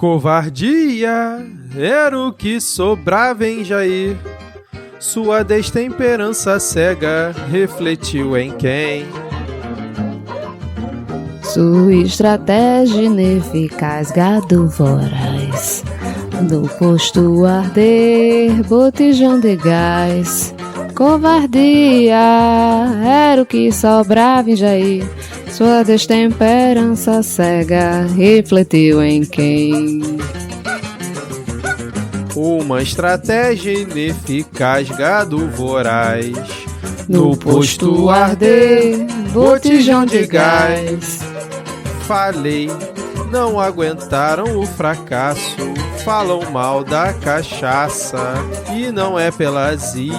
Covardia era o que sobrava em Jair. Sua destemperança cega refletiu em quem? Sua estratégia ineficaz, gado voraz. No posto arder, botijão de gás. Covardia era o que sobrava em Jair. Sua destemperança cega refletiu em quem? Uma estratégia ineficaz, gado voraz. No posto arder, botijão de gás. Falei, não aguentaram o fracasso. Falam mal da cachaça e não é pela azia.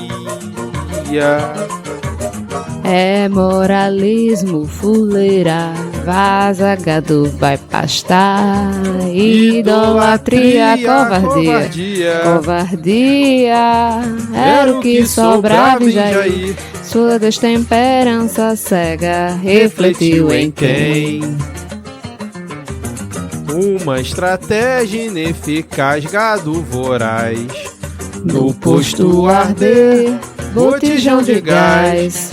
É moralismo, fuleira, vaza, gado vai pastar. Idolatria, covardia. Covardia era o que sobrava em Jair. Sua destemperança cega refletiu em quem? Uma estratégia ineficaz, gado voraz. No posto arder, botijão de gás.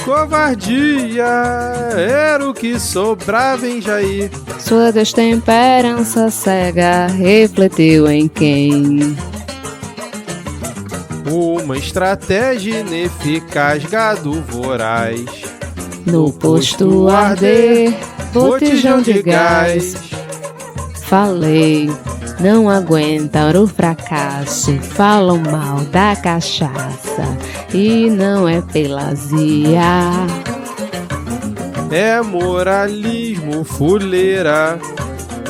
Covardia era o que sobrava em Jair. Sua destemperança cega refletiu em quem? Uma estratégia ineficaz, gado voraz. No posto arder, botijão de gás. Falei, não aguentam o fracasso, falam mal da cachaça e não é pela azia. É moralismo, fuleira,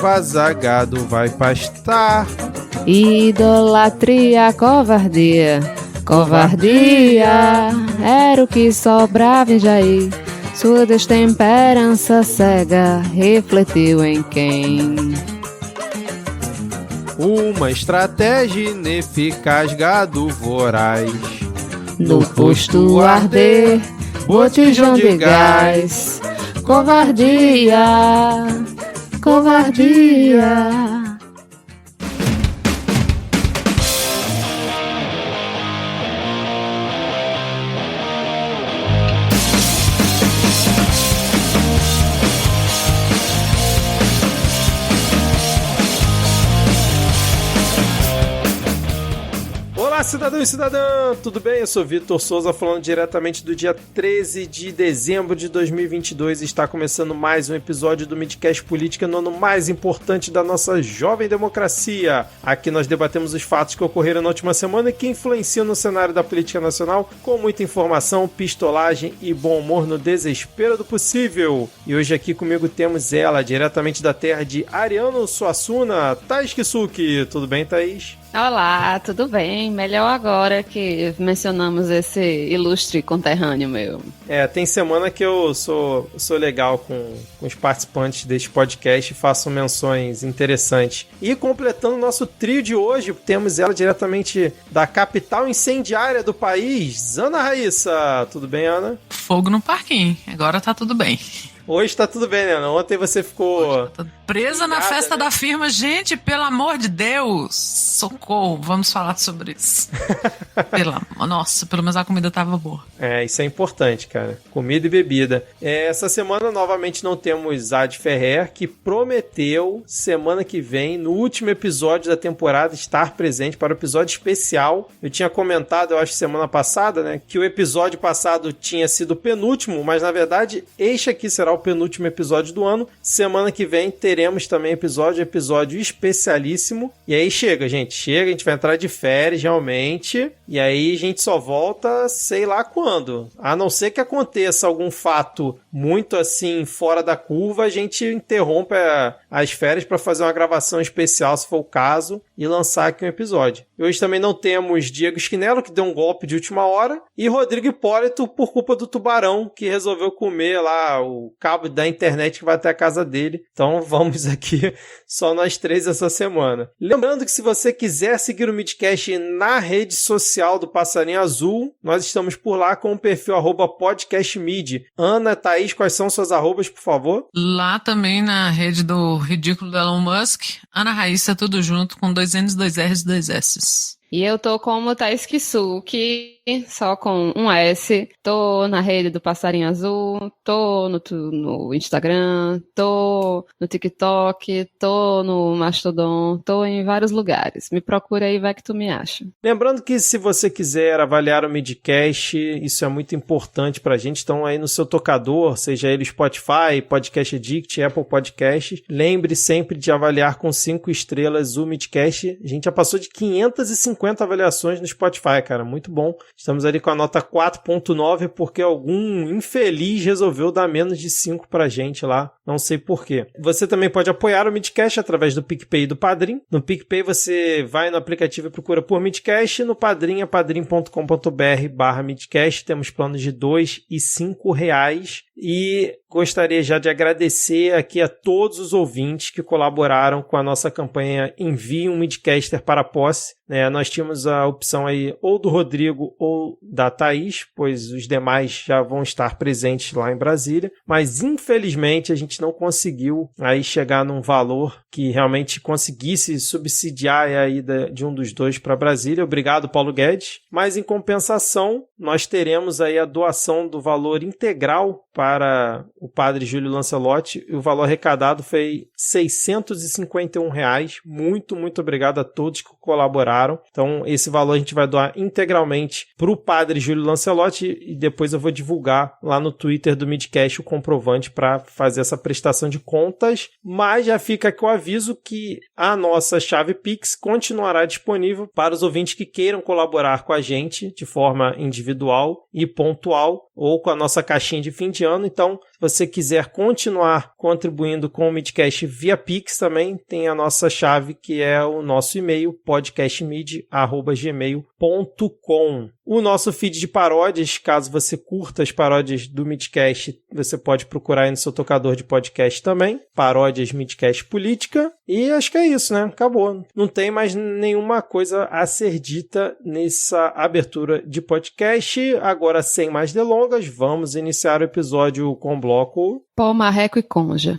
vazagado vai pastar. Idolatria, covardia. Covardia era o que sobrava em Jair. Sua destemperança cega refletiu em quem? Uma estratégia ineficaz, gado voraz. No posto arder, botijão de gás. Covardia, covardia. Olá, cidadão e cidadã, tudo bem? Eu sou Vitor Souza, falando diretamente do dia 13 de dezembro de 2022. Está começando mais um episódio do Midcast Política no ano mais importante da nossa jovem democracia. Aqui nós debatemos os fatos que ocorreram na última semana e que influenciam no cenário da política nacional, com muita informação, pistolagem e bom humor no desespero do possível. E hoje aqui comigo temos ela, diretamente da terra de Ariano Suassuna, Thaís Kisuki. Tudo bem, Thaís? Olá, tudo bem? Melhor agora que mencionamos esse ilustre conterrâneo meu. Tem semana que eu sou legal com os participantes deste podcast e faço menções interessantes. E completando o nosso trio de hoje, temos ela diretamente da capital incendiária do país, Ana Raíssa. Tudo bem, Ana? Fogo no parquinho, agora tá tudo bem. Hoje tá tudo bem, né, Ana? Ontem você ficou... presa na festa, né, da firma. Gente, pelo amor de Deus, socorro, vamos falar sobre isso. Nossa, pelo menos a comida tava boa. Isso é importante, cara. Comida e bebida. Essa semana, novamente, não temos Ad Ferrer, que prometeu, semana que vem, no último episódio da temporada, estar presente para o episódio especial. Eu tinha comentado, eu acho, semana passada, né, que o episódio passado tinha sido o penúltimo, mas, na verdade, este aqui será o penúltimo episódio do ano. Semana que vem teremos também episódio especialíssimo. E aí chega, a gente vai entrar de férias realmente, e aí a gente só volta sei lá quando. A não ser que aconteça algum fato muito assim fora da curva, a gente interrompe as férias para fazer uma gravação especial, se for o caso, e lançar aqui um episódio. E hoje também não temos Diego Schinello, que deu um golpe de última hora, e Rodrigo Hipólito por culpa do tubarão, que resolveu comer lá o cabo da internet que vai até a casa dele. Então vamos aqui só nós três essa semana. Lembrando que se você quiser seguir o Midcast na rede social do Passarinho Azul, nós estamos por lá com o perfil @podcastmid. Ana, Thaís, quais são suas arrobas, por favor? Lá também na rede do ridículo do Elon Musk, Ana Raíssa, tudo junto, com 2 N's, 2 R's e 2 S's. E eu tô como Thaís Kisuki, só com um S. Tô na rede do Passarinho Azul, tô no Instagram, tô no TikTok, tô no Mastodon, tô em vários lugares. Me procura aí, vai que tu me acha. Lembrando que se você quiser avaliar o Midcast, isso é muito importante pra gente. Então aí no seu tocador, seja ele Spotify, Podcast Addict, Apple Podcasts, lembre sempre de avaliar com 5 estrelas o Midcast. A gente já passou de 550 avaliações no Spotify, cara, muito bom. Estamos ali com a nota 4.9 porque algum infeliz resolveu dar menos de 5 pra gente lá, não sei porquê. Você também pode apoiar o Midcast através do PicPay e do Padrim. No PicPay você vai no aplicativo e procura por Midcast, no Padrim é padrim.com.br/Midcast, temos planos de R$2 e R$5 e gostaria já de agradecer aqui a todos os ouvintes que colaboraram com a nossa campanha Envie um Midcaster para a Posse. Nós tínhamos a opção aí ou do Rodrigo ou da Thaís, pois os demais já vão estar presentes lá em Brasília, mas infelizmente a gente não conseguiu aí chegar num valor que realmente conseguisse subsidiar a ida de um dos dois para Brasília. Obrigado, Paulo Guedes. Mas em compensação, nós teremos aí a doação do valor integral para o padre Júlio Lancelotti, e o valor arrecadado foi R$651. Muito, muito obrigado a todos que colaboraram. Então, esse valor a gente vai doar integralmente para o padre Júlio Lancelotti e depois eu vou divulgar lá no Twitter do Midcast o comprovante para fazer essa prestação de contas. Mas já fica aqui o aviso que a nossa chave Pix continuará disponível para os ouvintes que queiram colaborar com a gente de forma individual e pontual ou com a nossa caixinha de fim de ano. Então, se você quiser continuar contribuindo com o Midcast via Pix, também tem a nossa chave, que é o nosso e-mail, podcastmid@gmail.com. O nosso feed de paródias, caso você curta as paródias do Midcast, você pode procurar aí no seu tocador de podcast também, paródias Midcast Política. E acho que é isso, né? Acabou. Não tem mais nenhuma coisa a ser dita nessa abertura de podcast. Agora, sem mais delongas, vamos iniciar o episódio com o bloco Pó, marreco e conja.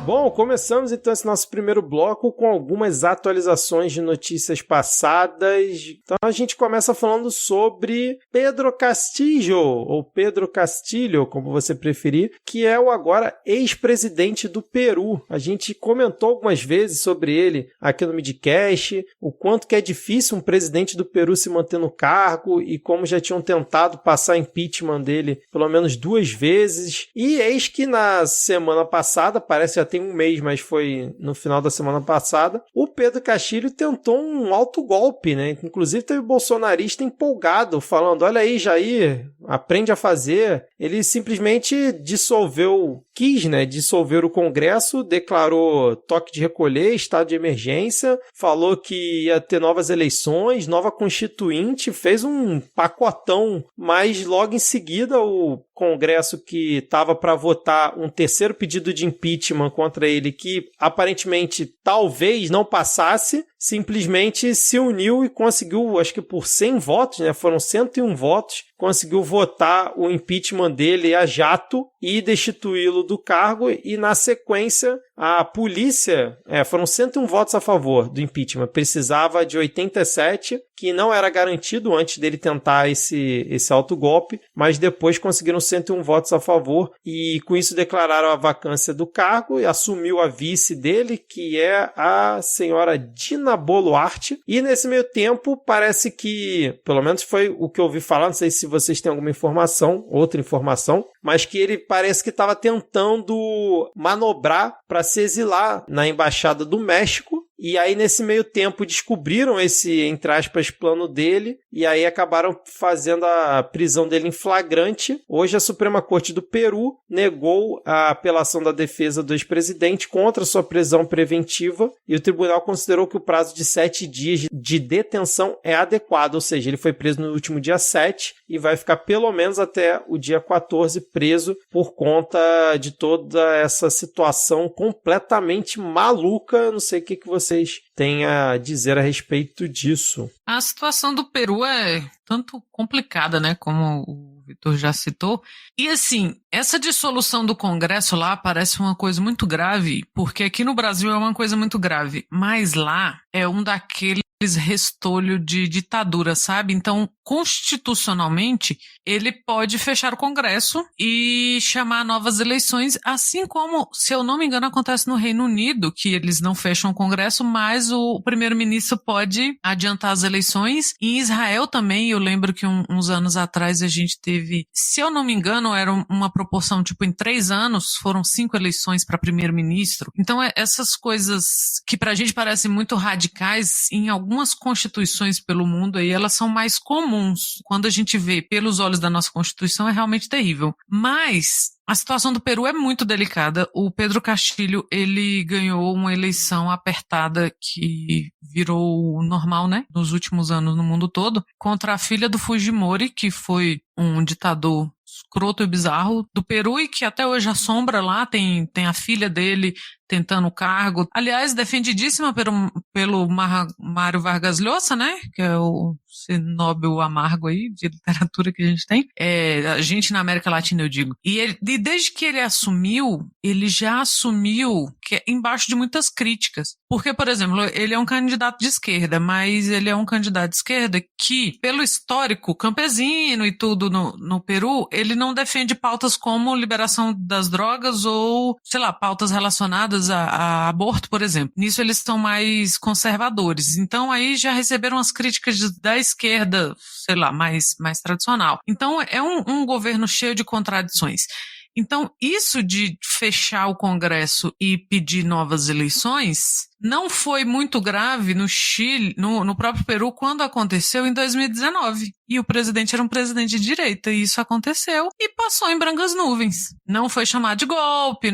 Bom, começamos então esse nosso primeiro bloco com algumas atualizações de notícias passadas. Então a gente começa falando sobre Pedro Castillo, ou Pedro Castillo, como você preferir, que é o agora ex-presidente do Peru. A gente comentou algumas vezes sobre ele aqui no Midcast, o quanto que é difícil um presidente do Peru se manter no cargo e como já tinham tentado passar impeachment dele pelo menos 2 vezes. E eis que na semana passada, parece já tem um mês, mas foi no final da semana passada, o Pedro Castillo tentou um autogolpe, né? Inclusive teve bolsonarista empolgado, falando, olha aí, Jair, aprende a fazer. Ele simplesmente quis dissolver o Congresso, declarou toque de recolher, estado de emergência, falou que ia ter novas eleições, nova constituinte, fez um pacotão, mas logo em seguida o Congresso que estava para votar um terceiro pedido de impeachment contra ele, que aparentemente talvez não passasse, simplesmente se uniu e conseguiu, acho que por 100 votos, né? Foram 101 votos, conseguiu votar o impeachment dele a jato e destituí-lo do cargo, e na sequência a polícia, foram 101 votos a favor do impeachment, precisava de 87, que não era garantido antes dele tentar esse autogolpe, mas depois conseguiram 101 votos a favor e com isso declararam a vacância do cargo e assumiu a vice dele, que é a senhora Dina Boluarte, e nesse meio tempo parece que, pelo menos foi o que eu ouvi falar, não sei se vocês têm alguma outra informação, mas que ele parece que estava tentando manobrar para se exilar na Embaixada do México E aí, nesse meio tempo, descobriram esse, entre aspas, plano dele, e aí acabaram fazendo a prisão dele em flagrante. Hoje, a Suprema Corte do Peru negou a apelação da defesa do ex-presidente contra sua prisão preventiva, e o tribunal considerou que o prazo de 7 dias de detenção é adequado, ou seja, ele foi preso no último dia 7 e vai ficar pelo menos até o dia 14 preso por conta de toda essa situação completamente maluca. Não sei o que vocês têm a dizer a respeito disso. A situação do Peru é tanto complicada, né, como o Vitor já citou. E assim, essa dissolução do Congresso lá parece uma coisa muito grave, porque aqui no Brasil é uma coisa muito grave, mas lá é um daqueles restolho de ditadura, sabe? Então, constitucionalmente, ele pode fechar o Congresso e chamar novas eleições, assim como, se eu não me engano, acontece no Reino Unido, que eles não fecham o Congresso, mas o primeiro-ministro pode adiantar as eleições. Em Israel também, eu lembro que uns anos atrás a gente teve, se eu não me engano, era uma proporção, tipo, em 3 anos, foram 5 eleições para primeiro-ministro. Então, essas coisas que pra gente parecem muito radicais, em algumas constituições pelo mundo aí, elas são mais comuns. Quando a gente vê pelos olhos da nossa Constituição, é realmente terrível. Mas a situação do Peru é muito delicada. O Pedro Castilho, ele ganhou uma eleição apertada que virou normal, né, nos últimos anos no mundo todo, contra a filha do Fujimori, que foi um ditador escroto e bizarro do Peru e que até hoje assombra lá, tem a filha dele tentando o cargo. Aliás, defendidíssima pelo Mário Vargas Llosa, né, que é o Nobel amargo aí de literatura que a gente tem. A gente na América Latina, eu digo. E desde que ele assumiu, ele já assumiu que embaixo de muitas críticas. Porque, por exemplo, ele é um candidato de esquerda, mas ele é um candidato de esquerda que, pelo histórico campesino e tudo no Peru, ele não defende pautas como liberação das drogas ou, sei lá, pautas relacionadas a aborto, por exemplo. Nisso eles são mais conservadores. Então aí já receberam as críticas da esquerda, sei lá, mais tradicional. Então é um governo cheio de contradições. Então, isso de fechar o Congresso e pedir novas eleições não foi muito grave no Chile, no próprio Peru, quando aconteceu em 2019. E o presidente era um presidente de direita, e isso aconteceu e passou em brancas nuvens. Não foi chamado de golpe,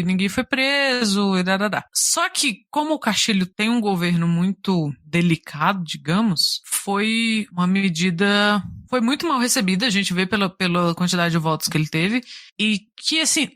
ninguém foi preso, e dadadá. Só que, como o Castilho tem um governo muito delicado, digamos, foi uma medida... Foi muito mal recebida, a gente vê pela quantidade de votos que ele teve, e que, assim,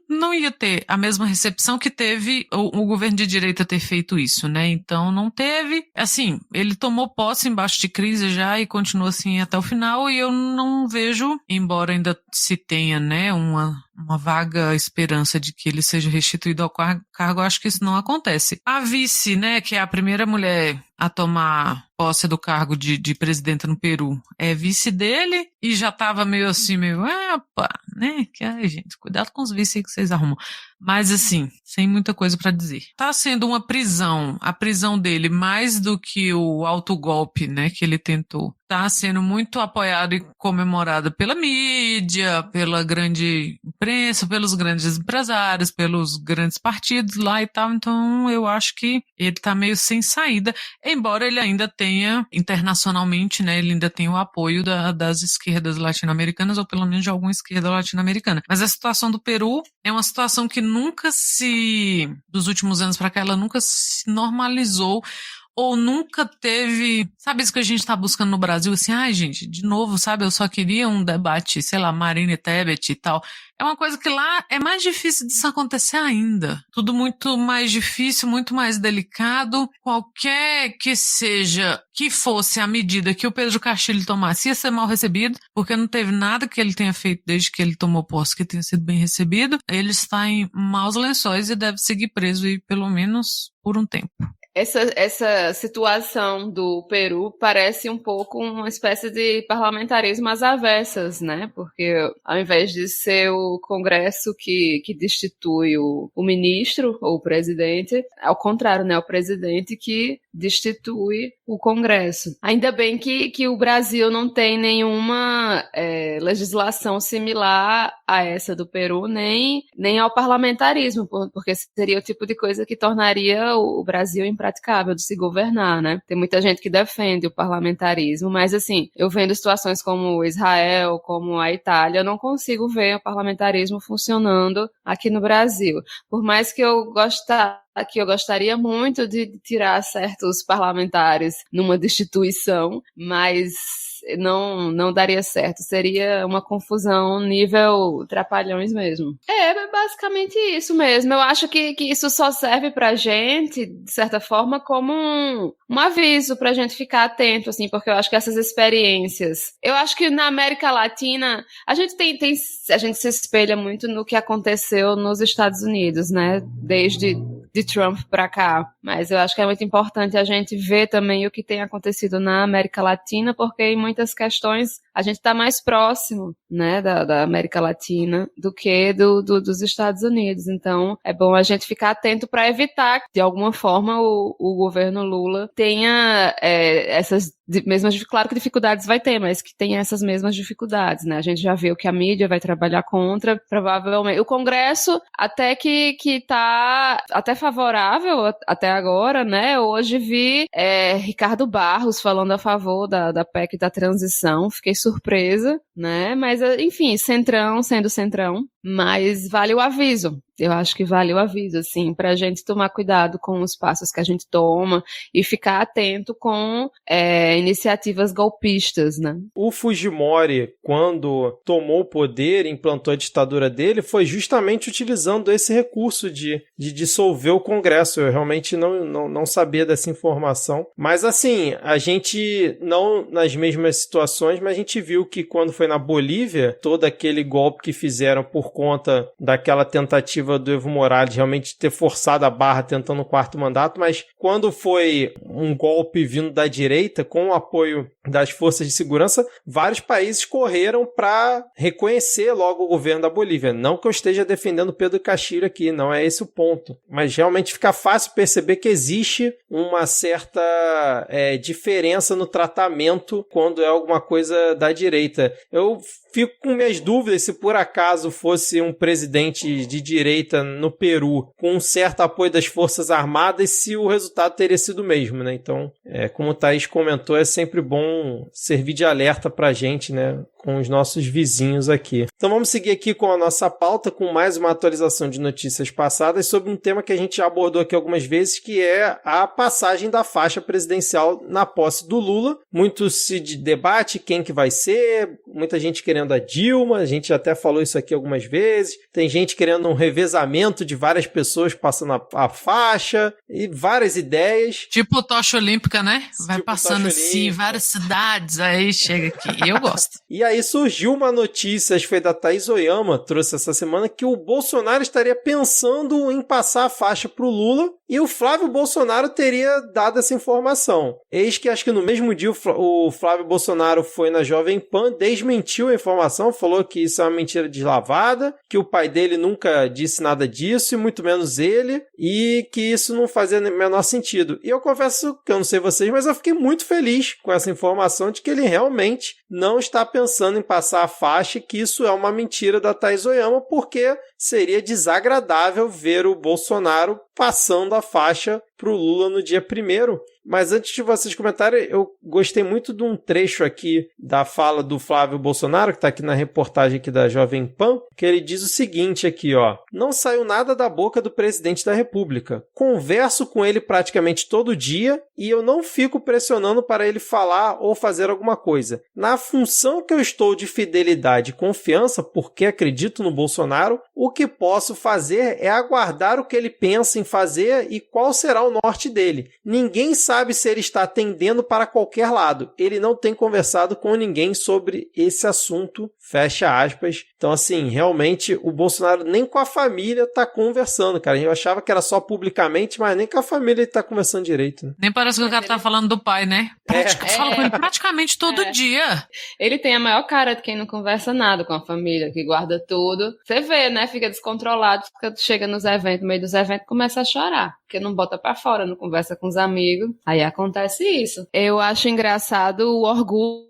não ia ter a mesma recepção que teve o governo de direita ter feito isso, né? Então, não teve. Assim, ele tomou posse embaixo de crise já e continua assim até o final, e eu não vejo, embora ainda se tenha, né, uma vaga esperança de que ele seja restituído ao cargo, eu acho que isso não acontece. A vice, né, que é a primeira mulher a tomar posse do cargo de presidenta no Peru, é vice dele e já tava meio assim, né, que ai, gente, cuidado com os vices aí que vocês arrumam. Mas assim, sem muita coisa pra dizer. Tá sendo uma prisão, a prisão dele, mais do que o autogolpe, né, que ele tentou. Tá sendo muito apoiado e comemorado pela mídia, pela grande imprensa, pelos grandes empresários, pelos grandes partidos lá e tal. Então, eu acho que ele tá meio sem saída, embora ele ainda tenha, internacionalmente, né, ele ainda tenha o apoio das esquerdas latino-americanas, ou pelo menos de alguma esquerda latino-americana. Mas a situação do Peru é uma situação que dos últimos anos pra cá, ela nunca se normalizou, ou nunca teve, sabe isso que a gente tá buscando no Brasil, assim, ai gente, de novo, sabe, eu só queria um debate, sei lá, Marina e Tebet e tal. É uma coisa que lá é mais difícil disso acontecer ainda. Tudo muito mais difícil, muito mais delicado. Qualquer que fosse a medida que o Pedro Castilho tomasse, ia ser mal recebido, porque não teve nada que ele tenha feito desde que ele tomou posse que tenha sido bem recebido. Ele está em maus lençóis e deve seguir preso aí pelo menos por um tempo. Essa situação do Peru parece um pouco uma espécie de parlamentarismo às avessas, né? Porque ao invés de ser o Congresso que destitui o ministro ou o presidente, ao contrário, né? O presidente que destitui o Congresso. Ainda bem que o Brasil não tem nenhuma legislação similar a essa do Peru, nem ao parlamentarismo, porque seria o tipo de coisa que tornaria o Brasil impraticável de se governar, né? Tem muita gente que defende o parlamentarismo, mas assim, eu vendo situações como Israel, como a Itália, eu não consigo ver o parlamentarismo funcionando aqui no Brasil. Por mais que eu gostaria muito de tirar certos parlamentares numa destituição, mas não daria certo. Seria uma confusão nível Trapalhões mesmo. É basicamente isso mesmo. Eu acho que isso só serve pra gente, de certa forma, como um aviso pra gente ficar atento, assim, porque eu acho que essas experiências... Eu acho que na América Latina, a gente se espelha muito no que aconteceu nos Estados Unidos, né? Desde de Trump para cá, mas eu acho que é muito importante a gente ver também o que tem acontecido na América Latina, porque em muitas questões a gente está mais próximo, né, da América Latina do que dos Estados Unidos, então é bom a gente ficar atento para evitar que de alguma forma o governo Lula tenha essas mesmas, claro que dificuldades vai ter, mas que tenha essas mesmas dificuldades, né, a gente já viu que a mídia vai trabalhar contra, provavelmente, o Congresso até que tá até favorável até agora, né? Hoje vi Ricardo Barros falando a favor da PEC da transição, fiquei surpresa, né? Mas, enfim, centrão sendo centrão, mas vale o aviso. Eu acho que vale o aviso, assim, pra gente tomar cuidado com os passos que a gente toma e ficar atento com iniciativas golpistas, né? O Fujimori, quando tomou o poder e implantou a ditadura dele, foi justamente utilizando esse recurso de dissolver o Congresso. Eu realmente não sabia dessa informação. Mas, assim, a gente, não nas mesmas situações, mas a gente viu que quando foi na Bolívia, todo aquele golpe que fizeram por conta daquela tentativa do Evo Morales realmente ter forçado a barra tentando o quarto mandato, mas quando foi um golpe vindo da direita, com o apoio das forças de segurança, vários países correram para reconhecer logo o governo da Bolívia. Não que eu esteja defendendo Pedro Castilho aqui, não é esse o ponto, mas realmente fica fácil perceber que existe uma certa diferença no tratamento quando é alguma coisa da direita. Eu fico com minhas dúvidas se por acaso fosse um presidente de direita no Peru com um certo apoio das Forças Armadas, se o resultado teria sido o mesmo, né? Então, como o Thaís comentou, é sempre bom servir de alerta pra gente, né? Com os nossos vizinhos aqui. Então vamos seguir aqui com a nossa pauta, com mais uma atualização de notícias passadas sobre um tema que a gente já abordou aqui algumas vezes, que é a passagem da faixa presidencial na posse do Lula. Muito se debate quem que vai ser, muita gente querendo a Dilma, a gente até falou isso aqui algumas vezes, tem gente querendo um revezamento de várias pessoas passando a faixa, e várias ideias. Tipo tocha olímpica, né? Vai passando assim, várias cidades, aí chega aqui. Eu gosto. E aí surgiu uma notícia, acho que foi da Thaís Oyama, trouxe essa semana, que o Bolsonaro estaria pensando em passar a faixa para o Lula, e o Flávio Bolsonaro teria dado essa informação. Eis que acho que no mesmo dia o Flávio Bolsonaro foi na Jovem Pan, desmentiu a informação, falou que isso é uma mentira deslavada, que o pai dele nunca disse nada disso, e muito menos ele, e que isso não fazia o menor sentido. E eu confesso que eu não sei vocês, mas eu fiquei muito feliz com essa informação de que ele realmente não está pensando em passar a faixa, que isso é uma mentira da Thaís Oyama, porque seria desagradável ver o Bolsonaro passando a faixa para o Lula no dia 1º. Mas antes de vocês comentarem, eu gostei muito de um trecho aqui da fala do Flávio Bolsonaro, que está aqui na reportagem aqui da Jovem Pan, que ele diz o seguinte aqui, ó: não saiu nada da boca do presidente da República. Converso com ele praticamente todo dia e eu não fico pressionando para ele falar ou fazer alguma coisa. Na função que eu estou de fidelidade e confiança, porque acredito no Bolsonaro, o que posso fazer é aguardar o que ele pensa em fazer e qual será o norte dele. Ninguém sabe se ele está tendendo para qualquer lado. Ele não tem conversado com ninguém sobre esse assunto, fecha aspas. Então, assim, realmente o Bolsonaro nem com a família está conversando, cara. Eu achava que era só publicamente, mas nem com a família ele está conversando direito. Né? Nem parece que o cara tá falando do pai, né? Fala com ele praticamente todo dia. Ele tem a maior cara de quem não conversa nada com a família, que guarda tudo. Você vê, né? fica descontrolado, chega nos eventos, no meio dos eventos, começa a chorar, porque não bota pra fora, não conversa com os amigos, aí acontece isso. Eu acho engraçado o orgulho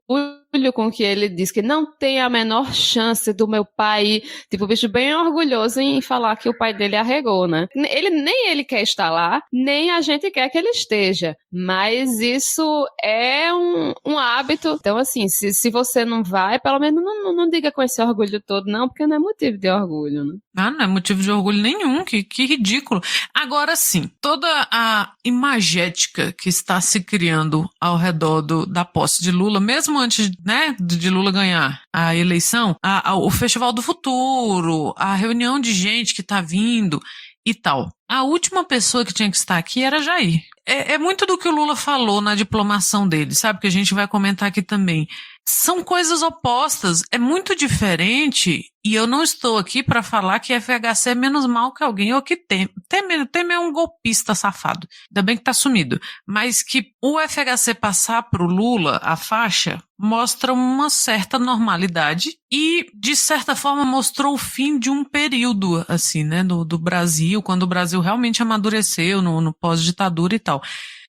com que ele diz que não tem a menor chance do meu pai, tipo, o bicho bem orgulhoso em falar que o pai dele arregou, né? Nem ele quer estar lá, nem a gente quer que ele esteja, mas isso é um hábito. Então, assim, se você não vai, pelo menos não diga com esse orgulho todo, não, porque não é motivo de orgulho, né? Ah, não é motivo de orgulho nenhum, que ridículo. Agora sim, toda a imagética que está se criando ao redor da posse de Lula, mesmo antes, né, de Lula ganhar a eleição, o Festival do Futuro, a reunião de gente que está vindo e tal. A última pessoa que tinha que estar aqui era Jair. É muito do que o Lula falou na diplomação dele, sabe? Que a gente vai comentar aqui também. São coisas opostas, é muito diferente, e eu não estou aqui para falar que FHC é menos mal que alguém, ou que Temer é um golpista safado, ainda bem que tá sumido, mas que o FHC passar pro Lula, a faixa, mostra uma certa normalidade e, de certa forma, mostrou o fim de um período, assim, né, do Brasil, quando o Brasil realmente amadureceu no pós-ditadura e tal.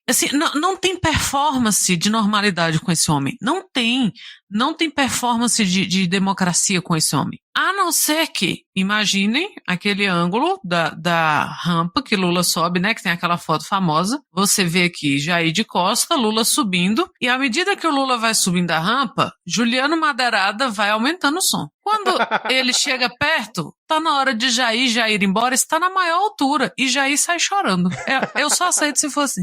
Assim, não tem performance de normalidade com esse homem. Não tem performance de democracia com esse homem. A não ser que, imaginem aquele ângulo da rampa que Lula sobe, né, que tem aquela foto famosa. Você vê aqui Jair de Costa, Lula subindo, e à medida que o Lula vai subindo a rampa, Juliano Madeirada vai aumentando o som. Quando ele chega perto, tá na hora de Jair ir embora, está na maior altura, e Jair sai chorando. Eu só aceito se fosse.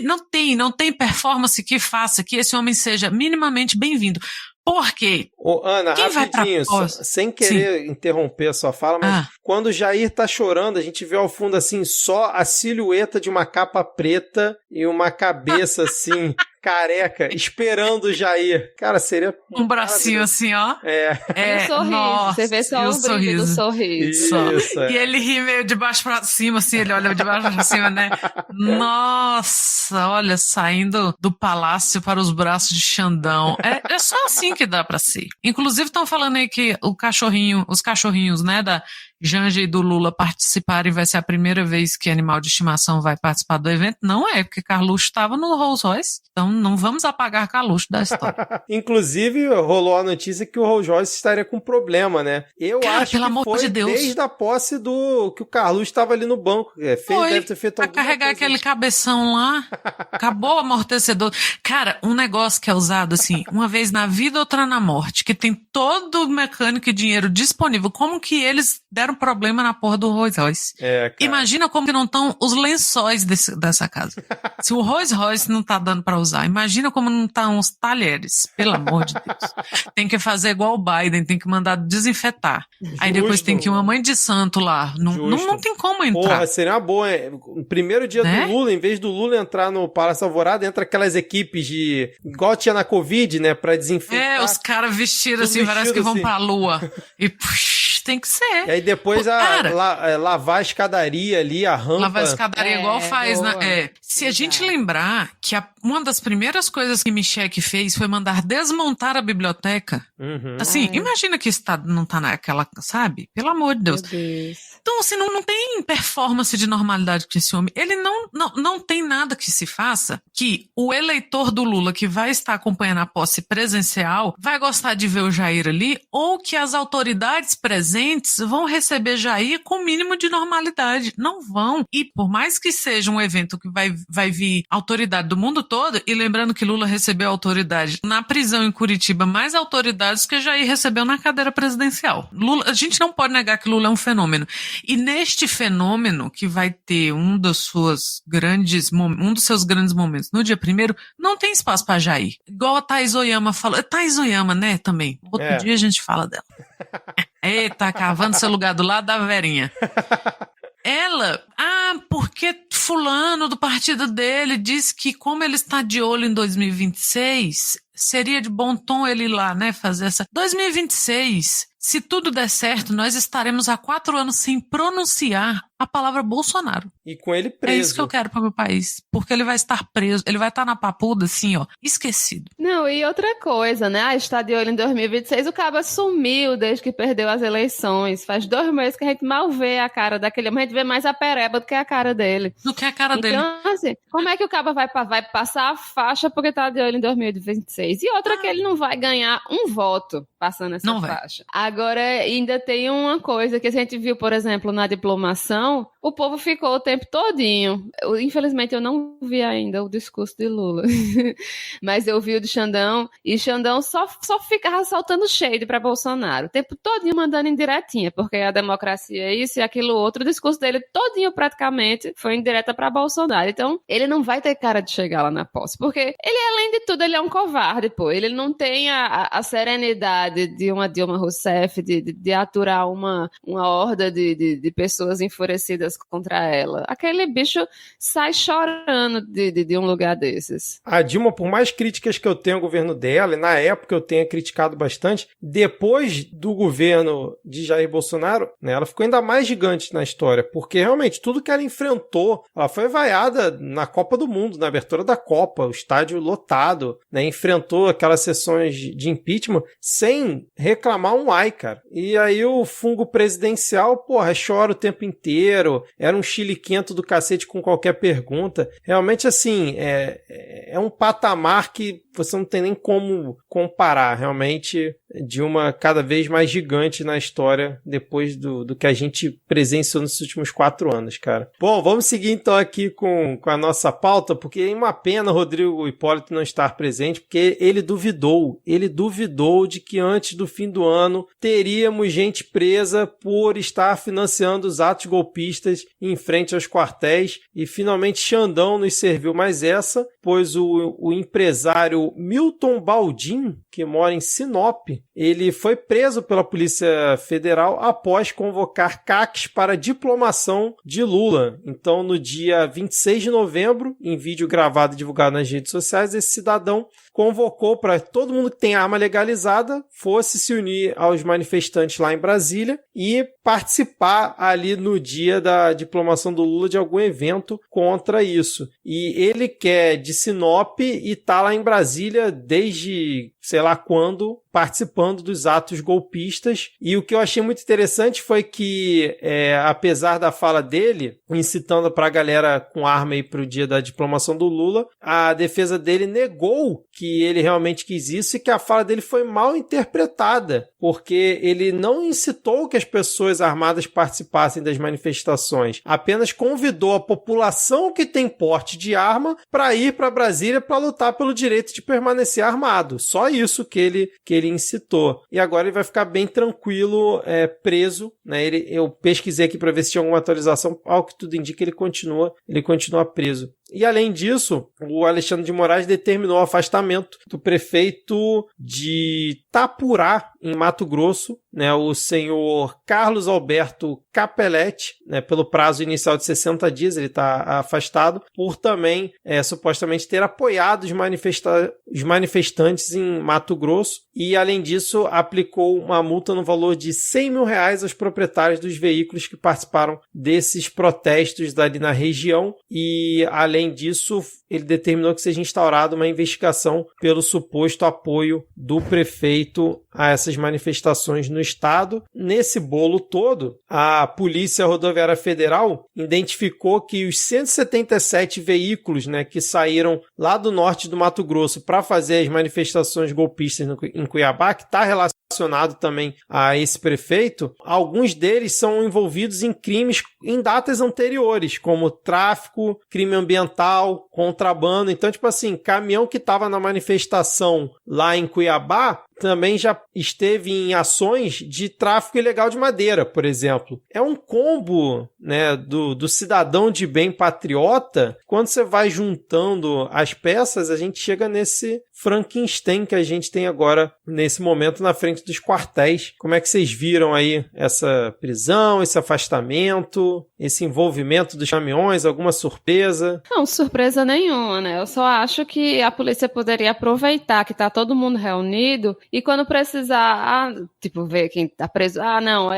Não tem performance que faça que esse homem seja minimamente bem-vindo. Por quê? Ô, Ana, quem rapidinho, sem querer interromper a sua fala, mas quando o Jair tá chorando, a gente vê ao fundo, assim, só a silhueta de uma capa preta e uma cabeça, assim, careca, esperando o Jair. Cara, seria... Um bracinho assim, ó. Um sorriso. Nossa, você vê só o brilho do sorriso. Isso, E ele ri meio de baixo pra cima, assim, ele olha de baixo pra cima, né? Nossa, olha, saindo do palácio para os braços de Xandão. É só assim que dá pra ser. Inclusive, estão falando aí que os cachorrinhos, né, da Janja e do Lula participarem, vai ser a primeira vez que animal de estimação vai participar do evento. Não é, porque Carluxo estava no Rolls Royce, então não vamos apagar Carluxo da história. Inclusive, rolou a notícia que o Rolls Royce estaria com problema, né? Acho pelo que amor foi de Deus. desde a posse que o Carluxo estava ali no banco. Deve ter feito pra carregar aquele cabeção lá, acabou o amortecedor. Cara, um negócio que é usado assim, uma vez na vida, outra na morte, que tem todo o mecânico e dinheiro disponível, como que eles deram problema na porra do Rolls Royce? Imagina como que não estão os lençóis dessa casa. Se o Rolls Royce não tá dando pra usar, imagina como não tá uns talheres, pelo amor de Deus. Tem que fazer igual o Biden, tem que mandar desinfetar. Aí depois tem que ir uma mãe de santo lá. Não tem como entrar. Porra, seria uma boa. No primeiro dia do Lula, em vez do Lula entrar no Palácio Alvorada, entra aquelas equipes igual tinha na Covid, né, pra desinfetar. Os caras vestidos assim, parece que vão pra lua. E tem que ser. E aí depois lavar a escadaria ali, a rampa. Lavar a escadaria igual faz, né? Se a gente lembrar que uma das primeiras coisas que Michele fez foi mandar desmontar a biblioteca. Assim, imagina que Estado não tá naquela, sabe? Pelo amor de Deus. Então, assim, não tem performance de normalidade com esse homem. Ele não tem nada que se faça que o eleitor do Lula que vai estar acompanhando a posse presencial vai gostar de ver o Jair ali, ou que as autoridades presentes vão receber Jair com o mínimo de normalidade. Não vão. E por mais que seja um evento que vai vir autoridade do mundo todo, e lembrando que Lula recebeu autoridade na prisão em Curitiba, mais autoridades que Jair recebeu na cadeira presidencial. Lula, a gente não pode negar que Lula é um fenômeno. E neste fenômeno, que vai ter um dos seus grandes momentos no dia 1º, não tem espaço para Jair. Igual a Thaís Oyama falou. Thaís Oyama, né, também. Outro dia a gente fala dela. Eita, cavando seu lugar do lado da Verinha. Ela, porque fulano do partido dele disse que como ele está de olho em 2026, seria de bom tom ele ir lá, né, fazer essa... 2026, se tudo der certo, nós estaremos há 4 anos sem pronunciar a palavra Bolsonaro. E com ele preso. É isso que eu quero para o meu país. Porque ele vai estar preso, ele vai estar na papuda, assim, ó, esquecido. Não, e outra coisa, né? Está de olho em 2026, o cabo sumiu desde que perdeu as eleições. Faz 2 meses que a gente mal vê a cara daquele homem, a gente vê mais a pereba do que a cara dele. Do que a cara dele. Então, assim, como é que o cabo vai passar a faixa porque tá de olho em 2026? E outra que ele não vai ganhar um voto passando essa faixa. Agora, ainda tem uma coisa que a gente viu, por exemplo, na diplomação, o povo ficou o tempo todinho. Infelizmente, eu não vi ainda o discurso de Lula. Mas eu vi o de Xandão, e Xandão só ficava soltando shade pra Bolsonaro. O tempo todinho mandando indiretinha, porque a democracia é isso e aquilo outro. O discurso dele todinho, praticamente, foi indireta pra Bolsonaro. Então, ele não vai ter cara de chegar lá na posse, porque ele, além de tudo, ele é um covarde, pô. Ele não tem a serenidade de uma Dilma Rousseff, de aturar uma horda de pessoas enfurecidas contra ela. Aquele bicho sai chorando de um lugar desses. A Dilma, por mais críticas que eu tenho ao governo dela, e na época eu tenha criticado bastante, depois do governo de Jair Bolsonaro, né, ela ficou ainda mais gigante na história, porque realmente tudo que ela enfrentou, ela foi vaiada na Copa do Mundo, na abertura da Copa, o estádio lotado, né, enfrentou aquelas sessões de impeachment sem reclamar um ai, cara. E aí o fungo presidencial, porra, chora o tempo inteiro, era um chiliquento do cacete com qualquer pergunta. Realmente, assim, é um patamar que você não tem nem como comparar, realmente, de uma cada vez mais gigante na história depois do que a gente presenciou nesses últimos 4 anos, cara. Bom, vamos seguir então aqui com a nossa pauta, porque é uma pena Rodrigo Hipólito não estar presente, porque ele duvidou de que antes do fim do ano teríamos gente presa por estar financiando os atos golpistas em frente aos quartéis, e finalmente Xandão nos serviu mais essa, pois o empresário Milton Baldin, que mora em Sinop, ele foi preso pela Polícia Federal após convocar CACs para diplomação de Lula. Então, no dia 26 de novembro, em vídeo gravado e divulgado nas redes sociais, esse cidadão convocou para todo mundo que tem arma legalizada fosse se unir aos manifestantes lá em Brasília e participar ali no dia da diplomação do Lula de algum evento contra isso. E ele que é de Sinop e tá lá em Brasília desde sei lá quando, participando dos atos golpistas. E o que eu achei muito interessante foi que, apesar da fala dele, incitando para a galera com arma aí para o dia da diplomação do Lula, a defesa dele negou que ele realmente quis isso e que a fala dele foi mal interpretada, porque ele não incitou que as pessoas armadas participassem das manifestações, apenas convidou a população que tem porte de arma para ir para Brasília para lutar pelo direito de permanecer armado. Só isso que ele incitou. E agora ele vai ficar bem tranquilo, preso, né? Eu pesquisei aqui para ver se tinha alguma atualização, ao que tudo indica, ele continua preso. E além disso, o Alexandre de Moraes determinou o afastamento do prefeito de Itapurá, em Mato Grosso, né, o senhor Carlos Alberto Capelletti, né, pelo prazo inicial de 60 dias, ele está afastado, por também supostamente ter apoiado os manifestantes em Mato Grosso, e além disso aplicou uma multa no valor de R$100 mil aos proprietários dos veículos que participaram desses protestos ali na região, e além disso ele determinou que seja instaurada uma investigação pelo suposto apoio do prefeito a essas manifestações no estado. Nesse bolo todo, a Polícia Rodoviária Federal identificou que os 177 veículos, né, que saíram lá do norte do Mato Grosso para fazer as manifestações golpistas em Cuiabá, que está relacionado também a esse prefeito, alguns deles são envolvidos em crimes em datas anteriores, como tráfico, crime ambiental, contrabando. Então, tipo assim, caminhão que estava na manifestação lá em Cuiabá também já esteve em ações de tráfico ilegal de madeira, por exemplo. É um combo, né, do cidadão de bem patriota. Quando você vai juntando as peças, a gente chega nesse Frankenstein que a gente tem agora, nesse momento, na frente dos quartéis. Como é que vocês viram aí essa prisão, esse afastamento, esse envolvimento dos caminhões, alguma surpresa? Não, surpresa nenhuma, né? Eu só acho que a polícia poderia aproveitar que tá todo mundo reunido e quando precisar, ver quem tá preso, não,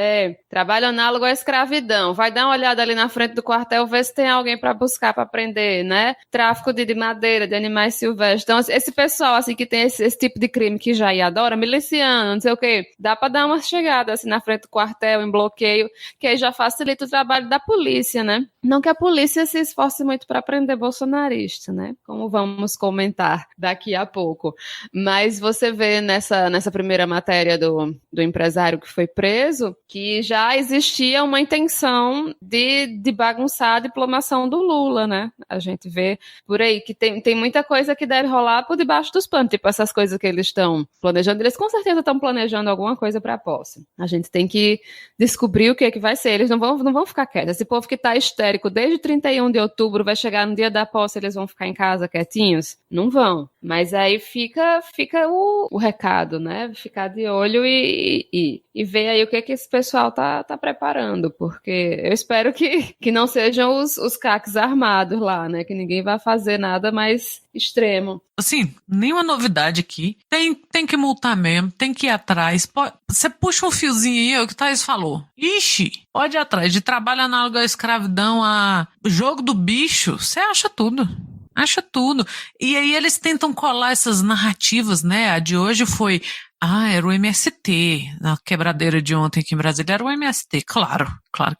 trabalho análogo à escravidão, vai dar uma olhada ali na frente do quartel, ver se tem alguém pra buscar, pra prender, né? Tráfico de madeira, de animais silvestres. Então, esse pessoal, assim, que tem esse tipo de crime que já adora, miliciano, não sei o quê, dá pra dar uma chegada, assim, na frente do quartel, em bloqueio, que aí já facilita o trabalho da polícia, né? Não que a polícia se esforce muito pra prender bolsonarista, né? Como vamos comentar daqui a pouco. Mas você vê nessa primeira matéria do empresário que foi preso, que já existia uma intenção de bagunçar a diplomação do Lula, né? A gente vê por aí que tem muita coisa que deve rolar por debaixo dos panos, tipo essas coisas que eles estão planejando. Eles com certeza estão planejando alguma coisa para a posse. A gente tem que descobrir o que é que vai ser. Eles não vão ficar quietos. Esse povo que tá histérico desde 31 de outubro vai chegar no dia da posse, eles vão ficar em casa quietinhos? Não vão. Mas aí fica o recado, né? Ficar de olho e ver aí o que esse pessoal tá preparando, porque eu espero que não sejam os caques armados lá, né? Que ninguém vai fazer nada mais extremo. Assim, nenhuma novidade aqui. Tem que multar mesmo, tem que ir atrás. Você puxa um fiozinho aí, é o que o Thaís falou. Ixi, pode ir atrás. De trabalho análogo à escravidão, a jogo do bicho, você acha tudo. Acha tudo. E aí eles tentam colar essas narrativas, né? A de hoje foi, era o MST. Na quebradeira de ontem aqui em Brasília era o MST. Claro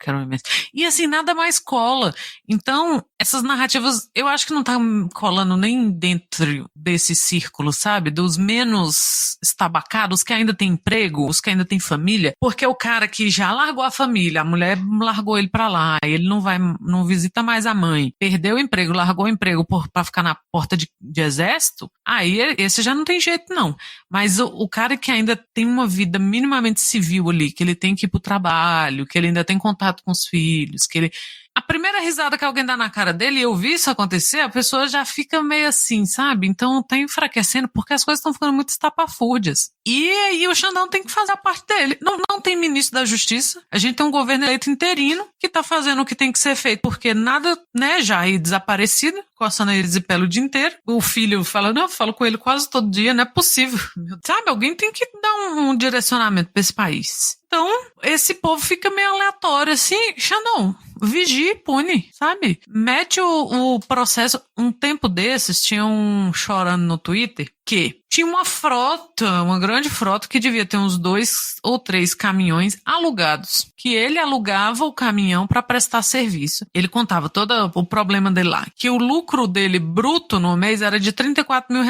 que era o MST. E assim, nada mais cola. Então, essas narrativas, eu acho que não tá colando nem dentro desse círculo, sabe? Dos menos estabacados, que ainda tem emprego, os que ainda tem família. Porque o cara que já largou a família, a mulher largou ele pra lá, ele não visita mais a mãe, perdeu o emprego, largou o emprego pra ficar na porta de exército, aí esse já não tem jeito não. Mas o cara que ainda tem uma vida minimamente civil ali, que ele tem que ir pro trabalho, que ele ainda tem contato com os filhos, que ele... A primeira risada que alguém dá na cara dele, e eu vi isso acontecer, a pessoa já fica meio assim, sabe? Então tá enfraquecendo porque as coisas estão ficando muito estapafúrdias. E aí o Xandão tem que fazer a parte dele. Não tem ministro da Justiça, a gente tem um governo eleito interino que tá fazendo o que tem que ser feito, porque nada, né, já aí desaparecido, coçando eles e pelo o dia inteiro. O filho fala, eu falo com ele quase todo dia, não é possível. Sabe, alguém tem que dar um direcionamento pra esse país. Então, esse povo fica meio aleatório, assim, Xandão, vigia e pune, sabe? Mete o processo. Um tempo desses, tinha um chorando no Twitter que tinha uma grande frota que devia ter uns 2 ou 3 caminhões alugados, que ele alugava o caminhão para prestar serviço. Ele contava todo o problema dele lá, que o lucro dele bruto no mês era de R$34 mil,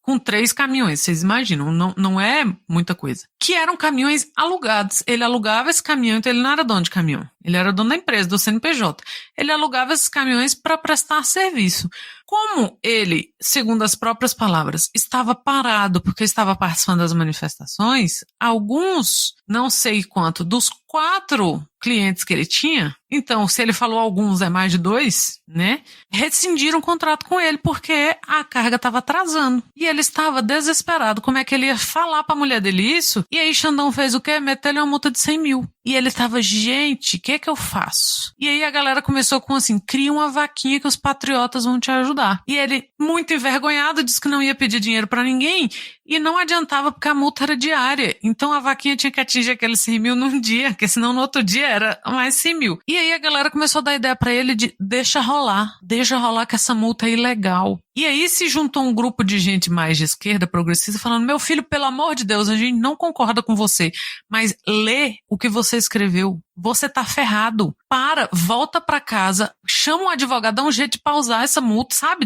com 3 caminhões, vocês imaginam, não é muita coisa. Que eram caminhões alugados. Ele alugava esse caminhão, então ele não era dono de caminhão, ele era dono da empresa, do CNPJ. Ele alugava esses caminhões para prestar serviço. Como ele, segundo as próprias palavras, estava parado porque estava participando das manifestações, alguns, não sei quanto, dos 4 clientes que ele tinha, então, se ele falou alguns, é mais de 2, né? Rescindiram o contrato com ele porque a carga estava atrasando. E ele estava desesperado. Como é que ele ia falar pra mulher dele isso? E aí Xandão fez o quê? Meteu-lhe uma multa de 100 mil. E ele estava, gente, o que eu faço? E aí a galera começou com assim, cria uma vaquinha que os patriotas vão te ajudar. E ele, muito envergonhado, disse que não ia pedir dinheiro pra ninguém e não adiantava porque a multa era diária. Então a vaquinha tinha que atingir aqueles 100 mil num dia, porque senão no outro dia era mais 100 mil. E aí a galera começou a dar ideia pra ele de deixa rolar que essa multa é ilegal. E aí se juntou um grupo de gente mais de esquerda, progressista, falando, meu filho, pelo amor de Deus, a gente não concorda com você, mas lê o que você escreveu. Você tá ferrado. Volta pra casa, chama um advogado, dá um jeito de pausar essa multa, sabe?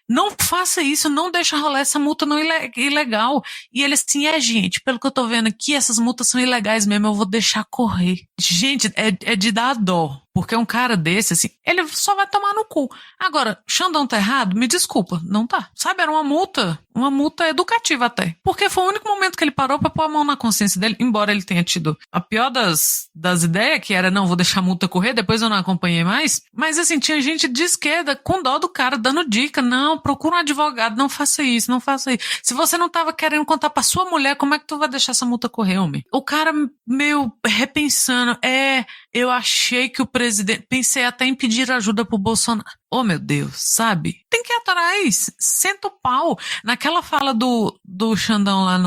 Não faça isso, não deixa rolar essa multa não ilegal. E ele assim, gente, pelo que eu tô vendo aqui, essas multas são ilegais mesmo, eu vou deixar correr. Gente, é de dar dó. Porque um cara desse, assim, ele só vai tomar no cu. Agora, Xandão tá errado? Me desculpa, não tá. Sabe, era uma multa educativa até. Porque foi o único momento que ele parou pra pôr a mão na consciência dele, embora ele tenha tido a pior das ideias, que era, não, vou deixar a multa correr, depois eu não acompanhei mais. Mas, assim, tinha gente de esquerda com dó do cara, dando dica, não, procura um advogado, não faça isso, não faça isso. Se você não tava querendo contar pra sua mulher, como é que tu vai deixar essa multa correr, homem? O cara meio repensando, eu achei que o presidente, pensei até em pedir ajuda pro Bolsonaro. Oh, meu Deus, sabe? Tem que ir atrás, senta o pau. Naquela fala do Xandão lá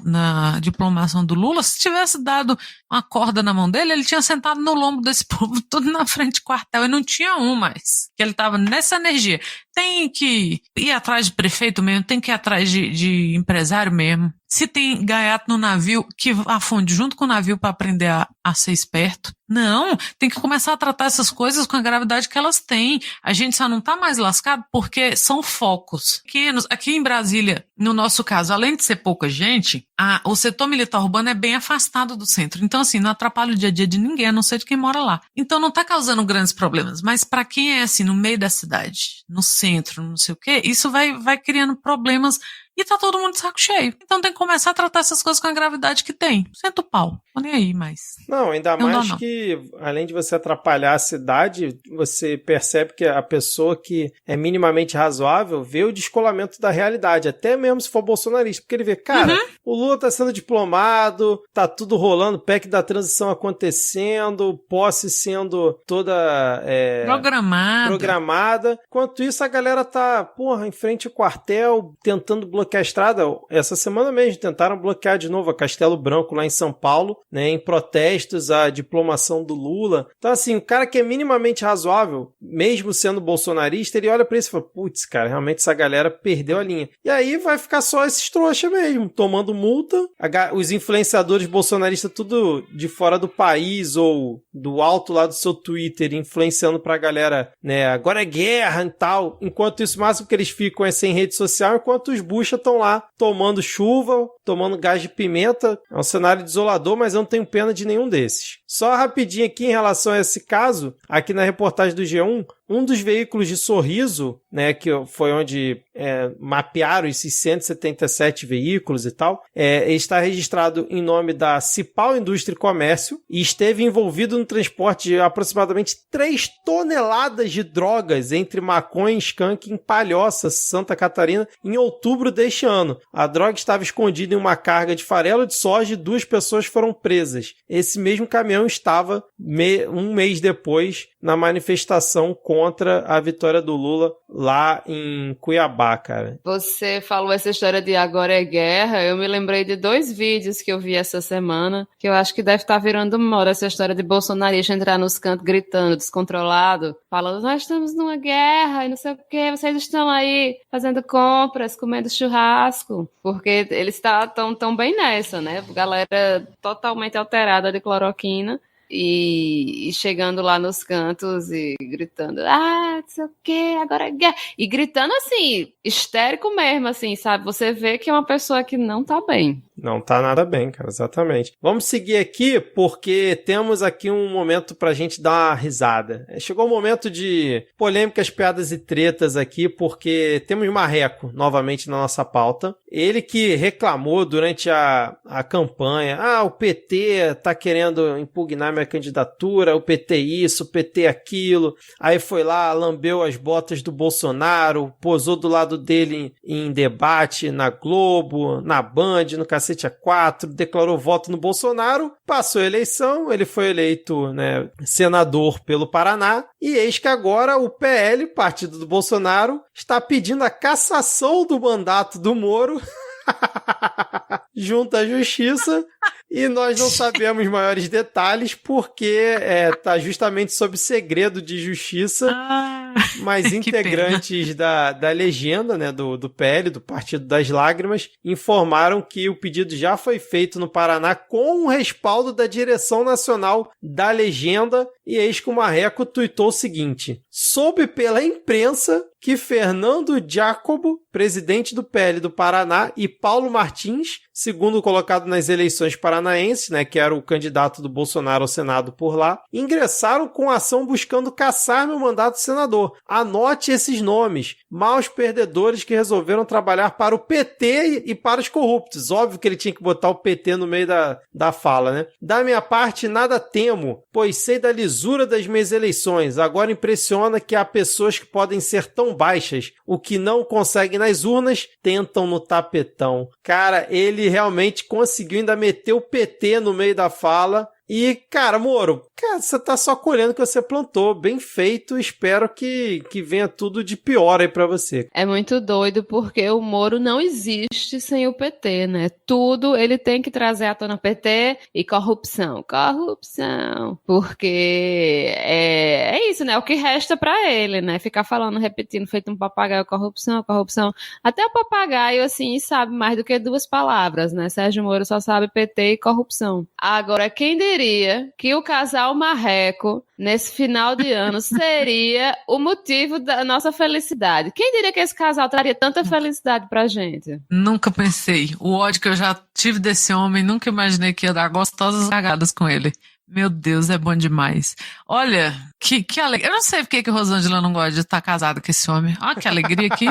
na diplomação do Lula, se tivesse dado uma corda na mão dele, ele tinha sentado no lombo desse povo tudo na frente do quartel e não tinha um mais. Que ele tava nessa energia. Tem que ir atrás de prefeito mesmo, tem que ir atrás de empresário mesmo. Se tem gaiato no navio, que afunde junto com o navio para aprender a ser esperto. Não, tem que começar a tratar essas coisas com a gravidade que elas têm. A gente só não tá mais lascado porque são focos pequenos. Aqui em Brasília, no nosso caso, além de ser pouca gente, o setor militar urbano é bem afastado do centro. Então, assim, não atrapalha o dia a dia de ninguém, a não ser de quem mora lá. Então, não tá causando grandes problemas. Mas para quem é, assim, no meio da cidade, no centro, não sei o quê, isso vai criando problemas. E tá todo mundo de saco cheio. Então tem que começar a tratar essas coisas com a gravidade que tem. Senta o pau. Tô nem aí, mas... Não, ainda mais que, além de você atrapalhar a cidade, você percebe que a pessoa que é minimamente razoável vê o descolamento da realidade, até mesmo se for bolsonarista. Porque ele vê, cara, o Lula tá sendo diplomado, tá tudo rolando, PEC da transição acontecendo, posse sendo toda... programada. Enquanto isso, a galera tá, em frente ao quartel, tentando bloquear a estrada. Essa semana mesmo tentaram bloquear de novo a Castelo Branco lá em São Paulo, né, em protestos à diplomação do Lula. Então, assim, o cara que é minimamente razoável, mesmo sendo bolsonarista, ele olha pra isso e fala, putz, cara, realmente essa galera perdeu a linha. E aí vai ficar só esses trouxas mesmo, tomando multa, os influenciadores bolsonaristas tudo de fora do país ou do alto lá do seu Twitter, influenciando pra galera, né, agora é guerra e tal. Enquanto isso, o máximo que eles ficam é sem rede social, enquanto os buchas estão lá tomando chuva, tomando gás de pimenta. É um cenário desolador, mas eu não tenho pena de nenhum desses. Só rapidinho aqui em relação a esse caso, aqui na reportagem do G1, um dos veículos de Sorriso, né, que foi onde mapearam esses 177 veículos e tal, está registrado em nome da Cipal Indústria e Comércio e esteve envolvido no transporte de aproximadamente 3 toneladas de drogas entre maconha e skunk em Palhoça, Santa Catarina, em outubro deste ano. A droga estava escondida em uma carga de farelo de soja e 2 pessoas foram presas. Esse mesmo caminhão estava um mês depois na manifestação contra a vitória do Lula lá em Cuiabá, cara. Você falou essa história de agora é guerra, eu me lembrei de 2 vídeos que eu vi essa semana, que eu acho que deve estar virando moda essa história de bolsonarista entrar nos cantos gritando, descontrolado, falando, nós estamos numa guerra e não sei o que, vocês estão aí fazendo compras, comendo churrasco, porque eles estão tão bem nessa, né? Galera totalmente alterada de cloroquina. E chegando lá nos cantos e gritando, não sei o que, agora é guerra. E gritando assim, histérico mesmo, assim, sabe? Você vê que é uma pessoa que não tá bem. Não tá nada bem, cara, exatamente. Vamos seguir aqui, porque temos aqui um momento pra gente dar uma risada. Chegou o momento de polêmicas, piadas e tretas aqui, porque temos Marreco novamente na nossa pauta. Ele que reclamou durante a campanha, o PT tá querendo impugnar minha candidatura, o PT isso, o PT aquilo. Aí foi lá, lambeu as botas do Bolsonaro, posou do lado dele em debate na Globo, na Band, no Cacete A4, declarou voto no Bolsonaro, passou a eleição, ele foi eleito, né, senador pelo Paraná, e eis que agora o PL, partido do Bolsonaro, está pedindo a cassação do mandato do Moro junto à justiça, e nós não sabemos maiores detalhes porque está justamente sob segredo de justiça, mas integrantes da legenda, né, do PL, do Partido das Lágrimas, informaram que o pedido já foi feito no Paraná com o respaldo da direção nacional da legenda e eis que o Marreco tuitou o seguinte: soube pela imprensa que Fernando Jacobo, presidente do PL do Paraná, e Paulo Martins, segundo colocado nas eleições paranaenses, né, que era o candidato do Bolsonaro ao Senado por lá, ingressaram com ação buscando cassar meu mandato de senador. Anote esses nomes. Maus perdedores que resolveram trabalhar para o PT e para os corruptos. Óbvio que ele tinha que botar o PT no meio da fala, né? Da minha parte, nada temo, pois sei da lisura das minhas eleições. Agora impressiona que há pessoas que podem ser tão baixas. O que não conseguem nas urnas, tentam no tapetão. Cara, ele realmente conseguiu ainda meter o PT no meio da fala. E, cara, Moro, você tá só colhendo o que você plantou. Bem feito. Espero que venha tudo de pior aí pra você. É muito doido porque o Moro não existe sem o PT, né? Tudo ele tem que trazer à tona PT e corrupção. Corrupção. Porque é isso, né? O que resta pra ele, né? Ficar falando, repetindo, feito um papagaio, corrupção, corrupção. Até o papagaio, assim, sabe mais do que 2 palavras, né? Sérgio Moro só sabe PT e corrupção. Agora, quem diria que o casal Marreco, nesse final de ano, seria o motivo da nossa felicidade? Quem diria que esse casal traria tanta felicidade pra gente? Nunca pensei. O ódio que eu já tive desse homem, nunca imaginei que ia dar gostosas cagadas com ele. Meu Deus, é bom demais. Olha, que alegria. Eu não sei porque que Rosângela não gosta de estar casada com esse homem. Olha que alegria aqui.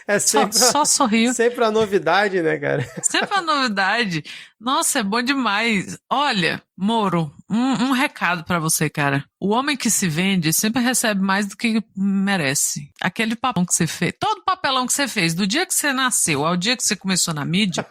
É sempre só sorriu. Sempre a novidade, né, cara? Sempre a novidade. Nossa, é bom demais. Olha, Moro, um recado pra você, cara. O homem que se vende sempre recebe mais do que merece. Aquele papelão que você fez, todo papelão que você fez, do dia que você nasceu ao dia que você começou na mídia...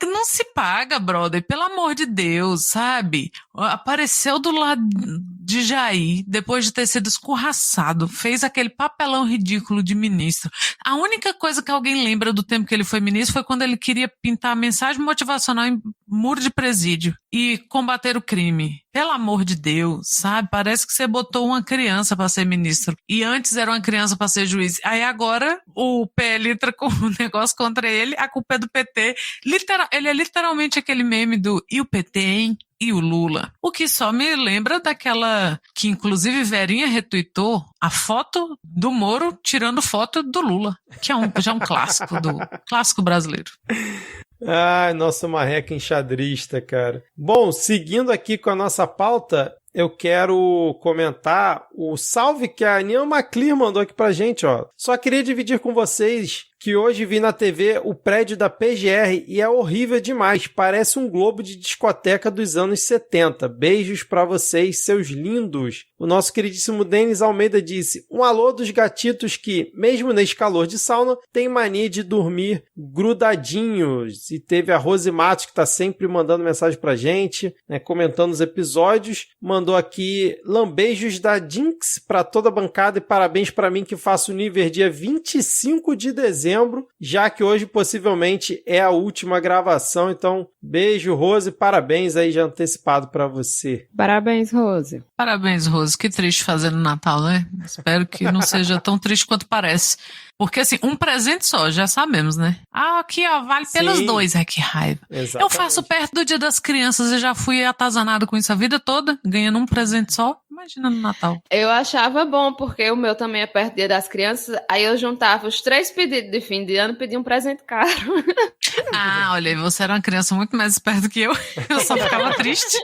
Não se paga, brother, pelo amor de Deus, sabe? Apareceu do lado de Jair, depois de ter sido escorraçado, fez aquele papelão ridículo de ministro. A única coisa que alguém lembra do tempo que ele foi ministro foi quando ele queria pintar mensagem motivacional em muro de presídio e combater o crime. Pelo amor de Deus, sabe? Parece que você botou uma criança para ser ministro. E antes era uma criança para ser juiz. Aí agora o PL entra com um negócio contra ele, a culpa é do PT. Ele é literalmente aquele meme do "e o PT, hein?" E o Lula. O que só me lembra daquela que inclusive Verinha retuitou a foto do Moro tirando foto do Lula, que já é um clássico brasileiro. Ai, nossa marreca enxadrista, cara. Bom, seguindo aqui com a nossa pauta, eu quero comentar o salve que a Nian Maclear mandou aqui pra gente, ó. Só queria dividir com vocês que hoje vi na TV o prédio da PGR e é horrível demais. Parece um globo de discoteca dos anos 70. Beijos pra vocês, seus lindos. O nosso queridíssimo Denis Almeida disse: um alô dos gatitos que, mesmo nesse calor de sauna, tem mania de dormir grudadinhos. E teve a Rose Matos, que tá sempre mandando mensagem pra gente, né, comentando os episódios. Mandou aqui lambeijos da Jinx pra toda a bancada e parabéns pra mim que faço o nível dia 25 de dezembro, já que hoje possivelmente é a última gravação. Então, beijo, Rose, parabéns aí já antecipado pra você. Parabéns, Rose. Parabéns, Rose. Que triste fazer no Natal, né? Espero que não seja tão triste quanto parece. Porque, assim, um presente só, já sabemos, né? Ah, aqui, ó, vale pelos dois. Ai, que raiva. Exatamente. Eu faço perto do Dia das Crianças e já fui atazanado com isso a vida toda, ganhando um presente só. Imagina no Natal. Eu achava bom, porque o meu também é perto do Dia das Crianças, aí eu juntava os 3 pedidos de fim de ano e pedia um presente caro. Ah, olha aí, você era uma criança muito mais esperta que eu só ficava triste.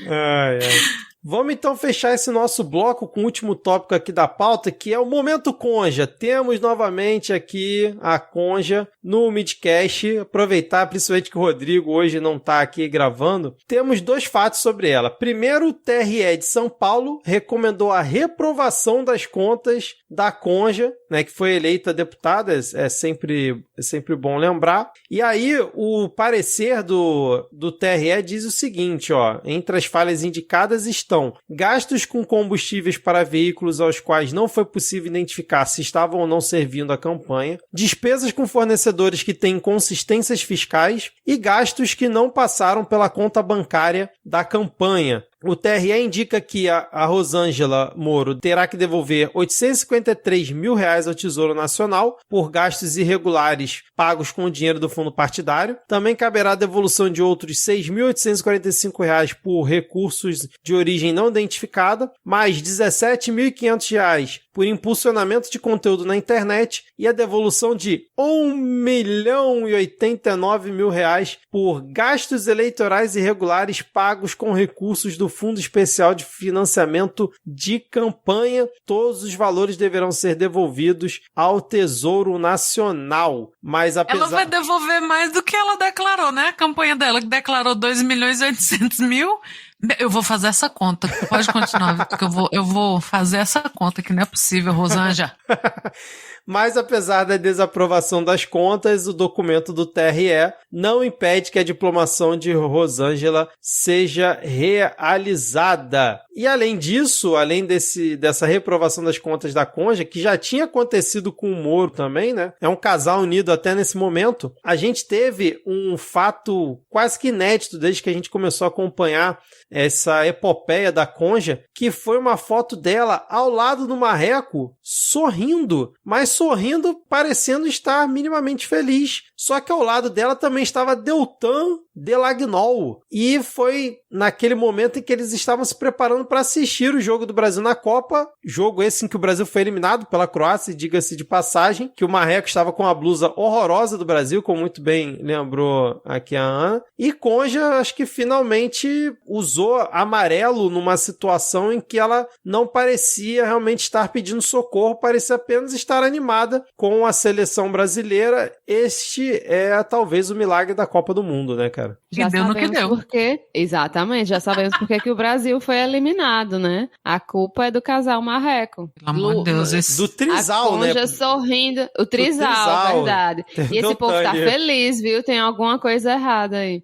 Ai, ai. Vamos então fechar esse nosso bloco com o último tópico aqui da pauta, que é o Momento Conja. Temos novamente aqui a Conja no Midcast. Aproveitar, principalmente que o Rodrigo hoje não está aqui gravando. Temos 2 fatos sobre ela. Primeiro, o TRE de São Paulo recomendou a reprovação das contas da Conja, né, que foi eleita deputada, é sempre bom lembrar. E aí, o parecer do TRE diz o seguinte, ó: entre as falhas indicadas estão gastos com combustíveis para veículos aos quais não foi possível identificar se estavam ou não servindo a campanha, despesas com fornecedores que têm inconsistências fiscais e gastos que não passaram pela conta bancária da campanha. O TRE indica que a Rosângela Moro terá que devolver R$853 mil ao Tesouro Nacional por gastos irregulares pagos com o dinheiro do fundo partidário. Também caberá a devolução de outros R$6.845 por recursos de origem não identificada, mais R$17.500 por impulsionamento de conteúdo na internet e a devolução de R$1.089.000 por gastos eleitorais irregulares pagos com recursos do Fundo Especial de Financiamento de Campanha. Todos os valores deverão ser devolvidos ao Tesouro Nacional. Mas apesar... Ela vai devolver mais do que ela declarou, né? A campanha dela, que declarou 2.800.000. Eu vou fazer essa conta. Pode continuar, porque eu vou fazer essa conta, que não é possível, Rosângela. Mas apesar da desaprovação das contas, o documento do TRE não impede que a diplomação de Rosângela seja realizada. E além disso, além dessa reprovação das contas da Conja, que já tinha acontecido com o Moro também, né? É um casal unido até nesse momento. A gente teve um fato quase que inédito desde que a gente começou a acompanhar essa epopeia da Conja, que foi uma foto dela ao lado do Marreco, sorrindo, mas sorrindo parecendo estar minimamente feliz. Só que ao lado dela também estava Deltan Delagnol. E foi naquele momento em que eles estavam se preparando para assistir o jogo do Brasil na Copa, jogo esse em que o Brasil foi eliminado pela Croácia, diga-se de passagem, que o Marreco estava com a blusa horrorosa do Brasil, como muito bem lembrou aqui a Ana, e Conja acho que finalmente usou amarelo numa situação em que ela não parecia realmente estar pedindo socorro, parecia apenas estar animada com a seleção brasileira. Este é talvez o milagre da Copa do Mundo, né, cara? Já deu no que deu. Porque, exatamente, já sabemos porque que o Brasil foi eliminado, né? A culpa é do casal Marreco. Pelo amor de Deus, esse... Do trisal, a né? Conja sorrindo. O trisal, verdade. E esse povo tá feliz, viu? Tem alguma coisa errada aí.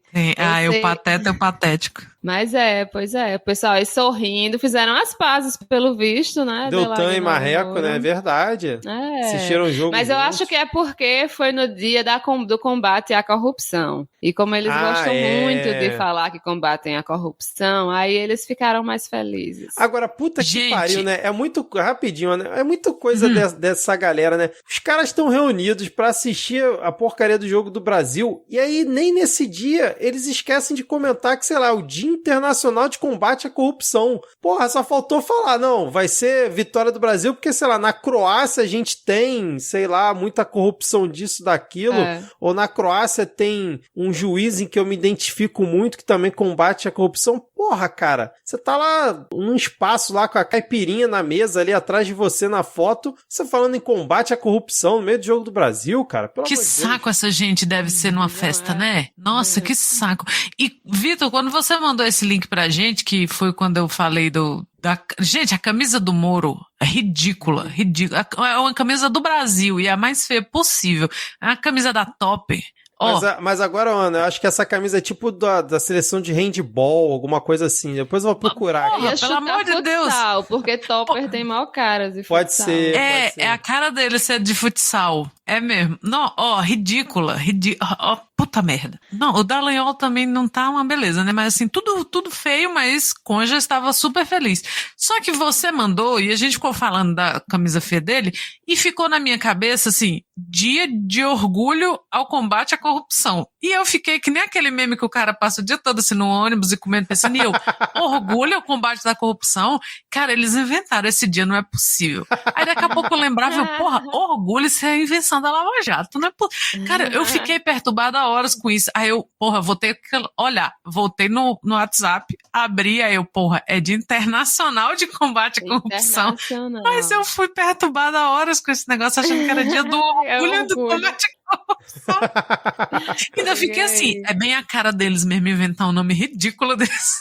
O pateta é o patético. Mas pois é. O pessoal aí sorrindo, fizeram as pazes, pelo visto, né? Deltan e Marreco, né? É verdade. Assistiram o jogo. Mas eu acho que é porque foi no dia do combate à corrupção. E como eles gostam muito de falar que combatem a corrupção, aí eles ficaram mais felizes. Agora, puta que pariu, né? É muito rapidinho, né? É muita coisa dessa galera, né? Os caras estão reunidos pra assistir a porcaria do jogo do Brasil, e aí nem nesse dia eles esquecem de comentar que, sei lá, o Dia Internacional de Combate à Corrupção. Porra, só faltou falar, não, vai ser vitória do Brasil, porque, sei lá, na Croácia a gente tem, sei lá, muita corrupção disso, daquilo, ou na Croácia tem um juiz em que eu me identifico muito, que também combate a corrupção. Porra, cara, você tá lá num espaço lá com a caipirinha na mesa ali atrás de você na foto, você falando em combate à corrupção no meio do jogo do Brasil, cara. Pelo que amor de Deus. Saco essa gente deve ser numa festa, né? Nossa, que saco. E, Vitor, quando você mandou esse link pra gente, que foi quando eu falei gente, a camisa do Moro é ridícula. É uma camisa do Brasil e é a mais feia possível. É a camisa da Topper. Mas agora, Ana, eu acho que essa camisa é tipo da seleção de handball, alguma coisa assim. Depois eu vou procurar. Porra, pelo amor de Deus. Porque Topper tem mal caras de futsal. Pode ser. É a cara dele ser de futsal. É mesmo. Não, ridícula. Puta merda. Não, o Dallagnol também não tá uma beleza, né? Mas assim, tudo feio, mas Conja estava super feliz. Só que você mandou, e a gente ficou falando da camisa feia dele, e ficou na minha cabeça, assim, dia de orgulho ao combate à corrupção. E eu fiquei que nem aquele meme que o cara passa o dia todo assim no ônibus e comendo, pensando, orgulho ao combate da corrupção? Cara, eles inventaram esse dia, não é possível. Aí daqui a pouco eu lembrava, orgulho, isso é a invenção da Lava Jato, não é possível. Cara, eu fiquei perturbada horas com isso. Aí eu, vou ter que olhar, voltei no WhatsApp, abri, aí eu, é Dia Internacional de Combate à Corrupção. Mas eu fui perturbada horas com esse negócio, achando que era dia do orgulho do combate à corrupção. Ainda fiquei assim, é bem a cara deles mesmo inventar um nome ridículo desse.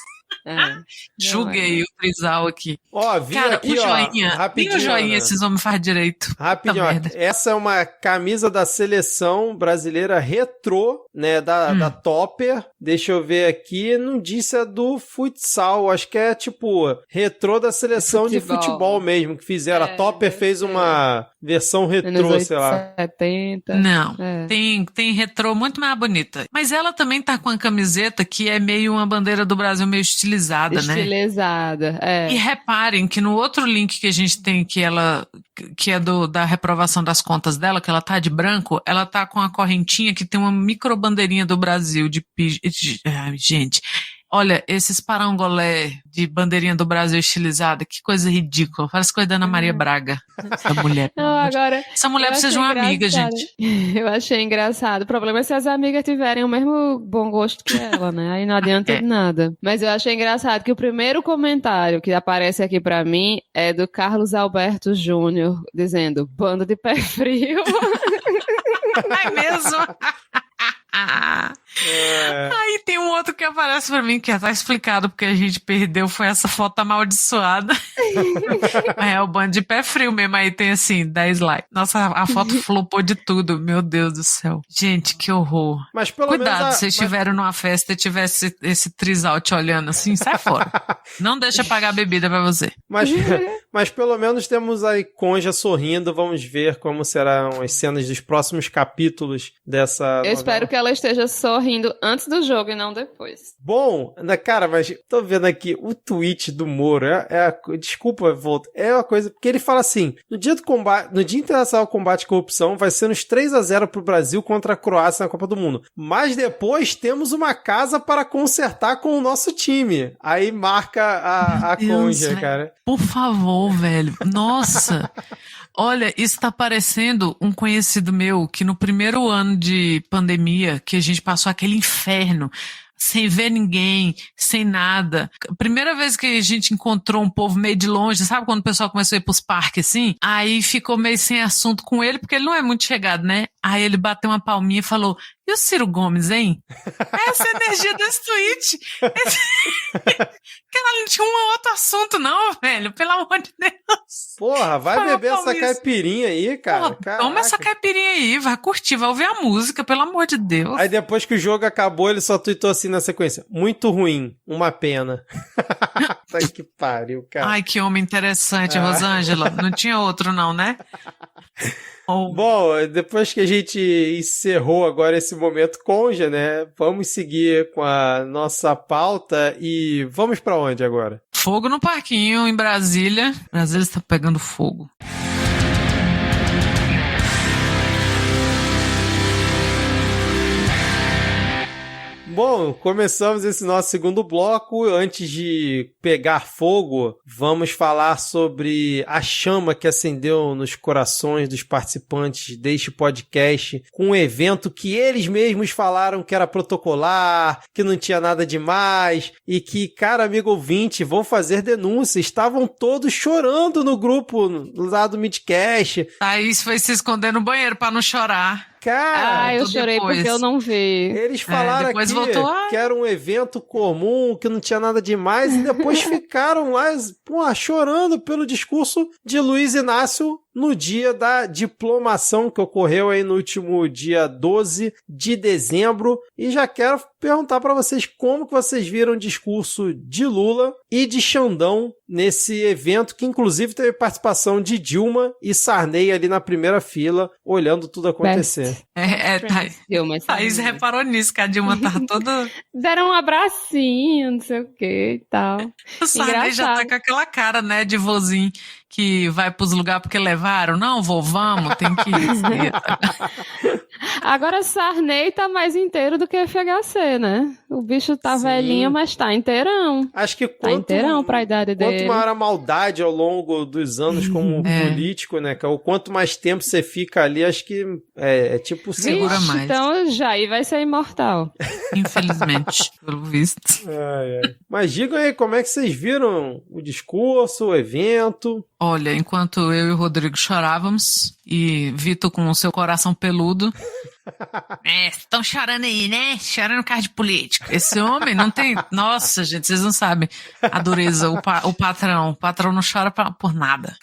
Julguei o trisal aqui. Vi cara, aqui, o joinha. Rapidinho, o joinha, esses homens fazem direito. Rapidinho, essa é uma camisa da seleção brasileira retrô, né, da Topper. Deixa eu ver aqui, não disse a do futsal, acho que é tipo retrô da seleção de futebol mesmo, que fizeram. A Topper fez uma versão retrô, sei lá. 70. Não, tem retrô muito mais bonita. Mas ela também tá com uma camiseta que é meio uma bandeira do Brasil, meio estilizada, estilizada, né? Estilizada, E reparem que no outro link que a gente tem, que é da reprovação das contas dela, que ela tá de branco, ela tá com a correntinha que tem uma micro bandeirinha do Brasil Ai, gente... Olha, esses parangolé de bandeirinha do Brasil estilizada, que coisa ridícula. Parece coisa da Ana Maria Braga, essa mulher. Não, agora, essa mulher precisa de uma amiga, gente. Eu achei engraçado. O problema é se as amigas tiverem o mesmo bom gosto que ela, né? Aí não adianta de nada. Mas eu achei engraçado que o primeiro comentário que aparece aqui pra mim é do Carlos Alberto Júnior, dizendo, bando de pé frio. É mesmo? Aí tem um outro que aparece pra mim, que já tá explicado porque a gente perdeu, foi essa foto amaldiçoada. É o bando de pé frio mesmo, aí tem assim, 10 likes. Nossa, a foto flopou de tudo, meu Deus do céu. Gente, que horror. Mas pelo Cuidado, menos se vocês estiveram numa festa e tivesse esse trisal te olhando assim, sai fora. Não deixa pagar a bebida pra você. Mas pelo menos temos a Conja sorrindo, vamos ver como serão as cenas dos próximos capítulos dessa novela. Eu espero que ela esteja sorrindo antes do jogo e não depois. Bom, cara, mas tô vendo aqui o tweet do Moro, desculpa, Volta, é uma coisa, porque ele fala assim, no dia internacional do combate à corrupção vai ser uns 3-0 pro Brasil contra a Croácia na Copa do Mundo, mas depois temos uma casa para consertar com o nosso time. Aí marca a Conja, cara. Por favor, velho, nossa... Olha, isso tá parecendo um conhecido meu que no primeiro ano de pandemia, que a gente passou aquele inferno, sem ver ninguém, sem nada. Primeira vez que a gente encontrou um povo meio de longe, sabe quando o pessoal começou a ir pros parques assim? Aí ficou meio sem assunto com ele, porque ele não é muito chegado, né? Aí ele bateu uma palminha e falou, e o Ciro Gomes, hein? Essa energia desse tweet. Que ela não tinha um outro assunto não, velho, pelo amor de Deus. Porra, vai beber essa caipirinha aí, cara. Porra, toma essa caipirinha aí, vai curtir, vai ouvir a música, pelo amor de Deus. Aí depois que o jogo acabou, ele só tweetou assim na sequência, muito ruim, uma pena. Tá que pariu, cara. Ai, que homem interessante, Rosângela. Não tinha outro não, né? Bom, depois que a gente encerrou agora esse momento Conja, né? Vamos seguir com a nossa pauta e vamos pra onde agora? Fogo no parquinho em Brasília. Brasília está pegando fogo. Bom, começamos esse nosso segundo bloco. Antes de pegar fogo, vamos falar sobre a chama que acendeu nos corações dos participantes deste podcast com um evento que eles mesmos falaram que era protocolar, que não tinha nada demais e que, cara, amigo ouvinte, vou fazer denúncia. Estavam todos chorando no grupo lá do Midcast. Thaís foi se esconder no banheiro pra não chorar. Cara, eu chorei depois. Porque eu não vi. Eles falaram aqui que era um evento comum, que não tinha nada demais, e depois ficaram lá, chorando pelo discurso de Luiz Inácio no dia da diplomação que ocorreu aí no último dia 12 de dezembro. E já quero perguntar para vocês como que vocês viram o discurso de Lula e de Xandão nesse evento, que inclusive teve participação de Dilma e Sarney ali na primeira fila, olhando tudo acontecer. Thaís reparou nisso, que a Dilma tava toda... Deram um abracinho, não sei o que e tal. O Sarney já tá com aquela cara, né, de vozinho que vai pros lugares porque levaram. Não, vamos, tem que ir. Agora Sarney tá mais inteiro do que FHC, né? O bicho tá velhinho, mas tá inteirão. Acho que tá inteirão pra idade dele. Quanto maior a maldade ao longo dos anos como político, né? O quanto mais tempo você fica ali, acho que é tipo... Segura mais. Então Jair vai ser imortal. Infelizmente, pelo visto. Mas digam aí, como é que vocês viram o discurso, o evento? Olha, enquanto eu e o Rodrigo chorávamos, e Vitor com o seu coração peludo... estão chorando aí, né? Chorando por causa de político. Esse homem não tem... Nossa, gente, vocês não sabem a dureza, o patrão. O patrão não chora por nada.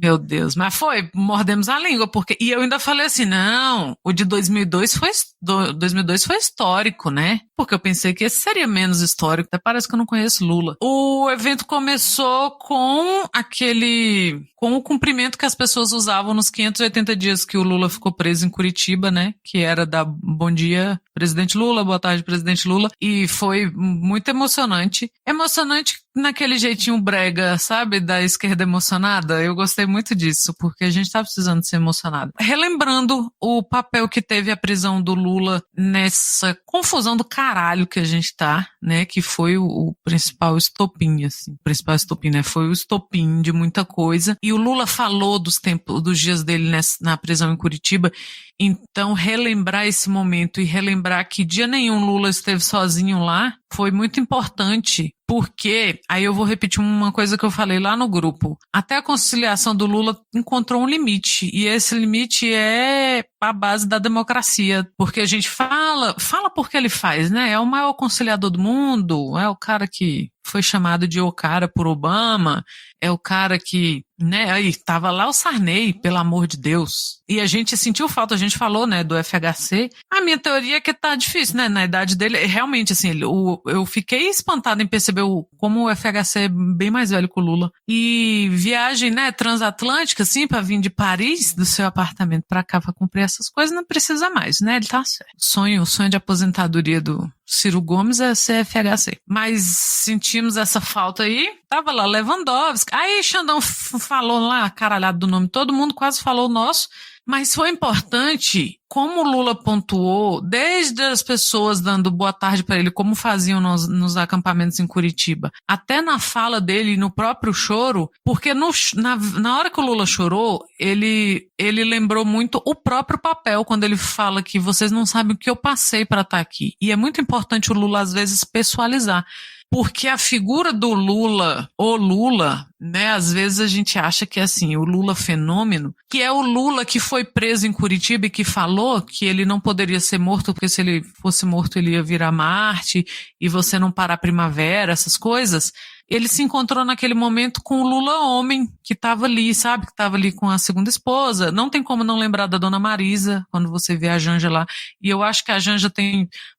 Meu Deus, mas mordemos a língua, porque, e eu ainda falei assim, não, o de 2002 foi histórico, né? Porque eu pensei que esse seria menos histórico, até parece que eu não conheço Lula. O evento começou com o cumprimento que as pessoas usavam nos 580 dias que o Lula ficou preso em Curitiba, né? Que era da bom dia, presidente Lula, boa tarde, presidente Lula, e foi muito emocionante. Emocionante naquele jeitinho brega, sabe, da esquerda emocionada. Eu gostei muito disso, porque a gente tá precisando ser emocionado. Relembrando o papel que teve a prisão do Lula nessa confusão do caralho que a gente tá, né, que foi o principal estopim, assim. O principal estopim, né, foi o estopim de muita coisa. E o Lula falou dos dias dele na prisão em Curitiba. Então, relembrar esse momento e relembrar que dia nenhum Lula esteve sozinho lá foi muito importante, porque, aí eu vou repetir uma coisa que eu falei lá no grupo, até a conciliação do Lula encontrou um limite, e esse limite é a base da democracia, porque a gente fala porque ele faz, né? É o maior conciliador do mundo, é o cara que foi chamado de o cara por Obama, é o cara que, né, aí tava lá o Sarney, pelo amor de Deus. E a gente sentiu falta, a gente falou, né, do FHC. A minha teoria é que tá difícil, né, na idade dele, realmente, assim, eu fiquei espantada em perceber como o FHC é bem mais velho que o Lula. E viagem, né, transatlântica, assim, pra vir de Paris, do seu apartamento pra cá pra cumprir essas coisas, não precisa mais, né, ele tá certo. O sonho de aposentadoria do Ciro Gomes é ser FHC. Mas sentimos essa falta aí. Tava lá Lewandowski. Aí Xandão falou lá, caralhado do nome, todo mundo quase falou o nosso. Mas foi importante, como o Lula pontuou, desde as pessoas dando boa tarde para ele, como faziam nos acampamentos em Curitiba, até na fala dele, no próprio choro, porque na hora que o Lula chorou, ele lembrou muito o próprio papel, quando ele fala que vocês não sabem o que eu passei para estar aqui. E é muito importante o Lula, às vezes, pessoalizar. Porque a figura do Lula, o Lula, né, às vezes a gente acha que é assim, o Lula fenômeno, que é o Lula que foi preso em Curitiba e que falou que ele não poderia ser morto, porque se ele fosse morto ele ia virar Marte, e você não parar a primavera, essas coisas. Ele se encontrou naquele momento com o Lula homem, que estava ali, sabe? Que estava ali com a segunda esposa. Não tem como não lembrar da Dona Marisa, quando você vê a Janja lá. E eu acho que a Janja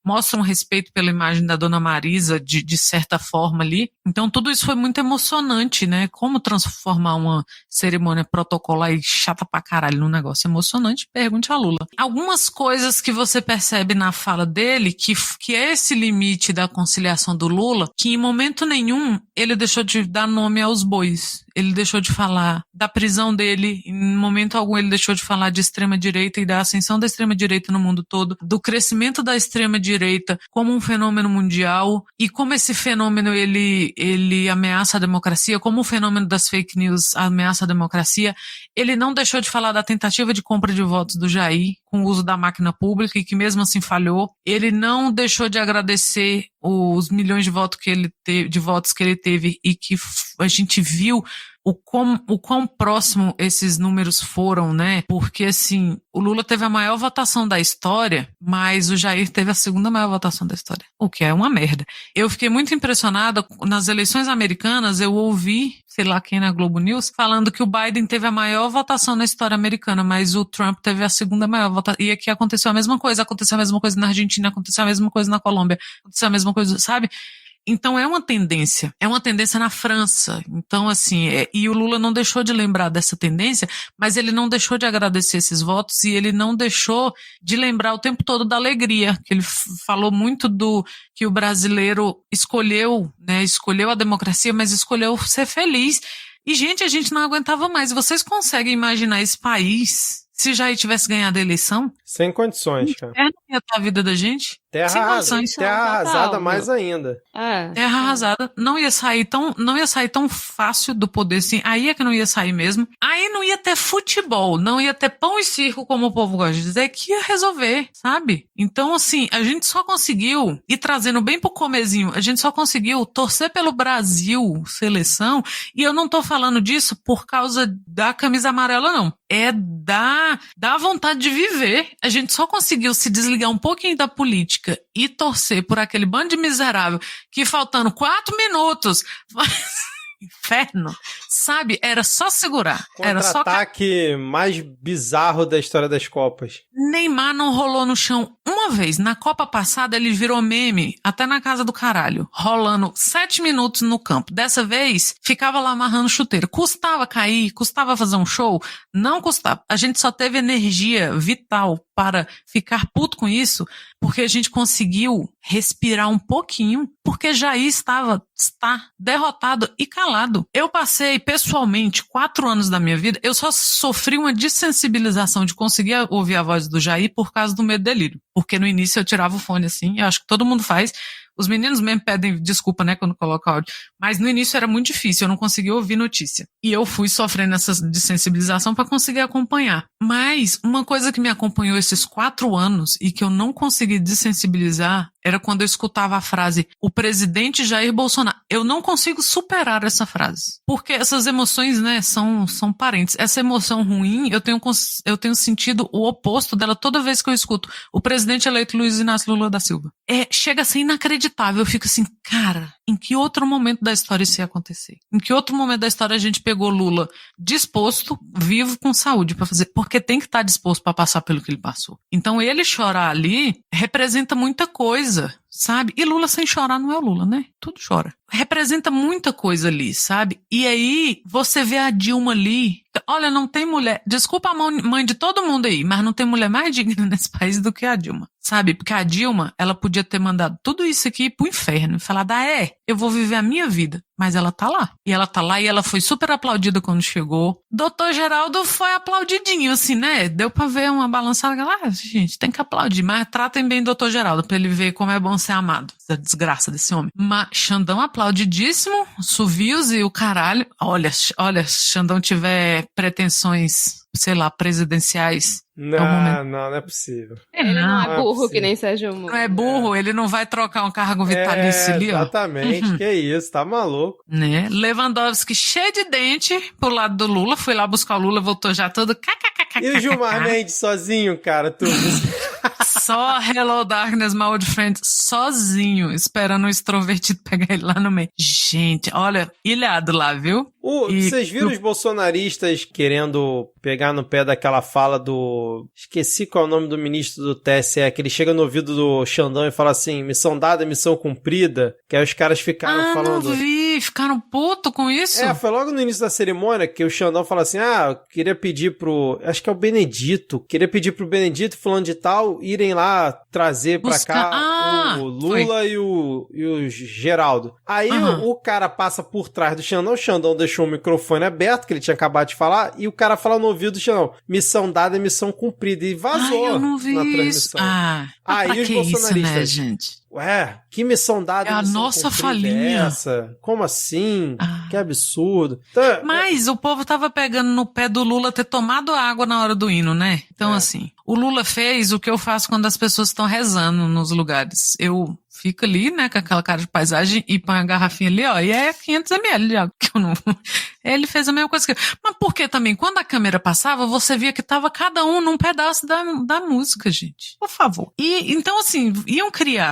mostra um respeito pela imagem da Dona Marisa, de certa forma ali. Então tudo isso foi muito emocionante, né? Como transformar uma cerimônia protocolar e chata pra caralho num negócio emocionante? Pergunte a Lula. Algumas coisas que você percebe na fala dele, que é esse limite da conciliação do Lula, que em momento nenhum ele deixou de dar nome aos bois. Ele deixou de falar da prisão dele, em momento algum ele deixou de falar de extrema-direita e da ascensão da extrema-direita no mundo todo, do crescimento da extrema-direita como um fenômeno mundial e como esse fenômeno ele ameaça a democracia, como o fenômeno das fake news ameaça a democracia. Ele não deixou de falar da tentativa de compra de votos do Jair com o uso da máquina pública e que mesmo assim falhou. Ele não deixou de agradecer os milhões de votos que ele teve e que a gente viu o quão próximo esses números foram, né? Porque, assim, o Lula teve a maior votação da história, mas o Jair teve a segunda maior votação da história, o que é uma merda. Eu fiquei muito impressionada, nas eleições americanas, eu ouvi, sei lá quem na Globo News, falando que o Biden teve a maior votação na história americana, mas o Trump teve a segunda maior votação. E aqui aconteceu a mesma coisa na Argentina, aconteceu a mesma coisa na Colômbia, aconteceu a mesma coisa, sabe? Então é uma tendência na França. Então, assim, e o Lula não deixou de lembrar dessa tendência, mas ele não deixou de agradecer esses votos e ele não deixou de lembrar o tempo todo da alegria, que ele falou muito que o brasileiro escolheu a democracia, mas escolheu ser feliz. E, gente, a gente não aguentava mais. Vocês conseguem imaginar esse país se Jair tivesse ganhado a eleição? Sem condições, cara. Não ia estar a vida da gente? Terra arrasada mais ainda. Terra arrasada. Não ia sair tão fácil do poder assim. Aí é que não ia sair mesmo. Aí não ia ter futebol, não ia ter pão e circo, como o povo gosta de dizer, que ia resolver, sabe? Então, assim, a gente só conseguiu, e trazendo bem pro comezinho, a gente só conseguiu torcer pelo Brasil, seleção, e eu não tô falando disso por causa da camisa amarela, não. É da vontade de viver. A gente só conseguiu se desligar um pouquinho da política e torcer por aquele bando de miserável que faltando 4 minutos inferno, sabe? Era só segurar. Era só Contra-ataque mais bizarro da história das Copas. Neymar não rolou no chão uma vez. Na Copa passada ele virou meme, até na casa do caralho, rolando 7 minutos no campo. Dessa vez, ficava lá amarrando chuteira. Custava cair, custava fazer um show? Não custava. A gente só teve energia vital para ficar puto com isso, porque a gente conseguiu respirar um pouquinho, porque Jair está derrotado e calado. Eu passei, pessoalmente, 4 anos da minha vida, eu só sofri uma dessensibilização de conseguir ouvir a voz do Jair por causa do medo delírio. Porque no início eu tirava o fone assim, eu acho que todo mundo faz. Os meninos mesmo pedem desculpa, né, quando coloca áudio. Mas no início era muito difícil, eu não conseguia ouvir notícia. E eu fui sofrendo essa desensibilização para conseguir acompanhar. Mas uma coisa que me acompanhou esses 4 anos e que eu não consegui desensibilizar era quando eu escutava a frase, o presidente Jair Bolsonaro. Eu não consigo superar essa frase. Porque essas emoções, né, são parentes. Essa emoção ruim, eu tenho sentido o oposto dela toda vez que eu escuto o presidente eleito Luiz Inácio Lula da Silva. Chega a ser inacreditável. Eu fico assim, cara, em que outro momento da história isso ia acontecer? Em que outro momento da história a gente pegou Lula disposto, vivo, com saúde pra fazer? Porque tem que estar disposto pra passar pelo que ele passou. Então ele chorar ali representa muita coisa, sabe? E Lula sem chorar não é o Lula, né? Tudo chora. Representa muita coisa ali, sabe? E aí você vê a Dilma ali. Olha, não tem mulher. Desculpa a mãe de todo mundo aí, mas não tem mulher mais digna nesse país do que a Dilma. Sabe? Porque a Dilma, ela podia ter mandado tudo isso aqui pro inferno e falar, eu vou viver a minha vida. Mas ela tá lá. E ela tá lá e ela foi super aplaudida quando chegou. Doutor Geraldo foi aplaudidinho, assim, né? Deu pra ver uma balançada. Gente, tem que aplaudir. Mas tratem bem o doutor Geraldo pra ele ver como é bom ser amado. Essa desgraça desse homem. Mas Xandão aplaudidíssimo. Suvios e o caralho. Olha, Xandão tiver pretensões, sei lá, presidenciais. Não é possível. Ele não é burro, possível. Que nem Sérgio Moro. Não é burro, ele não vai trocar um cargo vitalício ali, ó. Exatamente, que isso, tá maluco. Né? Lewandowski cheio de dente pro lado do Lula, foi lá buscar o Lula, voltou já todo E o Gilmar Mendes sozinho, cara, tudo. Só Hello Darkness, my old friend, sozinho, esperando o extrovertido pegar ele lá no meio. Gente, olha, ilhado lá, viu? Vocês viram os bolsonaristas querendo pegar no pé daquela fala do... Esqueci qual é o nome do ministro do TSE, que ele chega no ouvido do Xandão e fala assim, missão dada, missão cumprida, que aí os caras ficaram falando... não vi, ficaram puto com isso? Foi logo no início da cerimônia que o Xandão fala assim, eu queria pedir pro... Acho que é o Benedito, queria pedir pro Benedito, fulano de tal, irem lá trazer pra cá o Lula e o Geraldo. Aí o cara passa por trás do Xandão, o Xandão deixou o microfone aberto, que ele tinha acabado de falar, e o cara fala no ouvido do Xandão, missão dada é missão cumprida, e vazou eu não vi na transmissão. Isso. Aí os bolsonaristas... Isso, né, gente? Que missão dada é a nossa falinha. Essa? Como assim? Que absurdo. Então, mas o povo tava pegando no pé do Lula ter tomado água na hora do hino, né? Então, assim, o Lula fez o que eu faço quando as pessoas estão rezando nos lugares. Eu fico ali, né, com aquela cara de paisagem e põe a garrafinha ali, ó, e é 500 ml de água, que eu não... Ele fez a mesma coisa que eu. Mas porque também, quando a câmera passava, você via que tava cada um num pedaço da música, gente. Por favor. E, então, assim,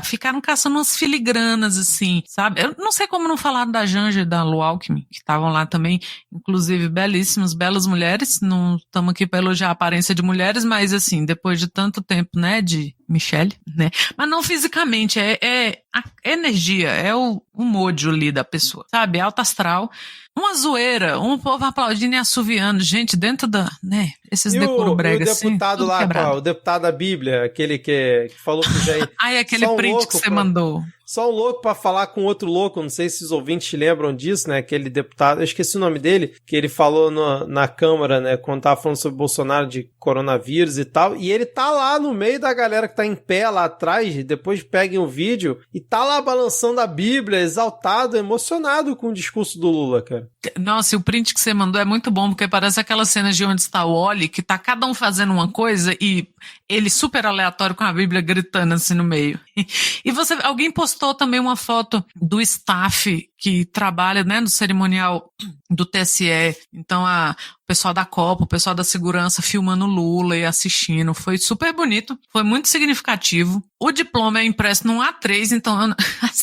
ficaram caçando umas filigranas, assim, sabe? Eu não sei como não falaram da Janja e da Lu Alckmin, que estavam lá também, inclusive belíssimas, belas mulheres. Não estamos aqui para elogiar a aparência de mulheres, mas, assim, depois de tanto tempo, né, de Michele, né? Mas não fisicamente, a energia, é o mojo ali da pessoa, sabe? Alto astral. Uma zoeira, um povo aplaudindo e assoviando, gente, dentro da, né, esses decoro brega assim. E o deputado lá, o deputado da Bíblia, aquele que falou pro Jair... aquele print que você mandou. Só um louco pra falar com outro louco, não sei se os ouvintes lembram disso, né, aquele deputado, eu esqueci o nome dele, que ele falou na Câmara, né, quando tava falando sobre Bolsonaro de coronavírus e tal, e ele tá lá no meio da galera que tá em pé lá atrás, depois peguem o vídeo, e tá lá balançando a Bíblia, exaltado, emocionado com o discurso do Lula, cara. Nossa, e o print que você mandou é muito bom, porque parece aquela cena de Onde Está o Oli, que tá cada um fazendo uma coisa e ele super aleatório com a Bíblia gritando assim no meio. E alguém postou também uma foto do staff que trabalha, né, no cerimonial do TSE. Então, o pessoal da Copa, o pessoal da segurança filmando Lula e assistindo. Foi super bonito, foi muito significativo. O diploma é impresso num A3, então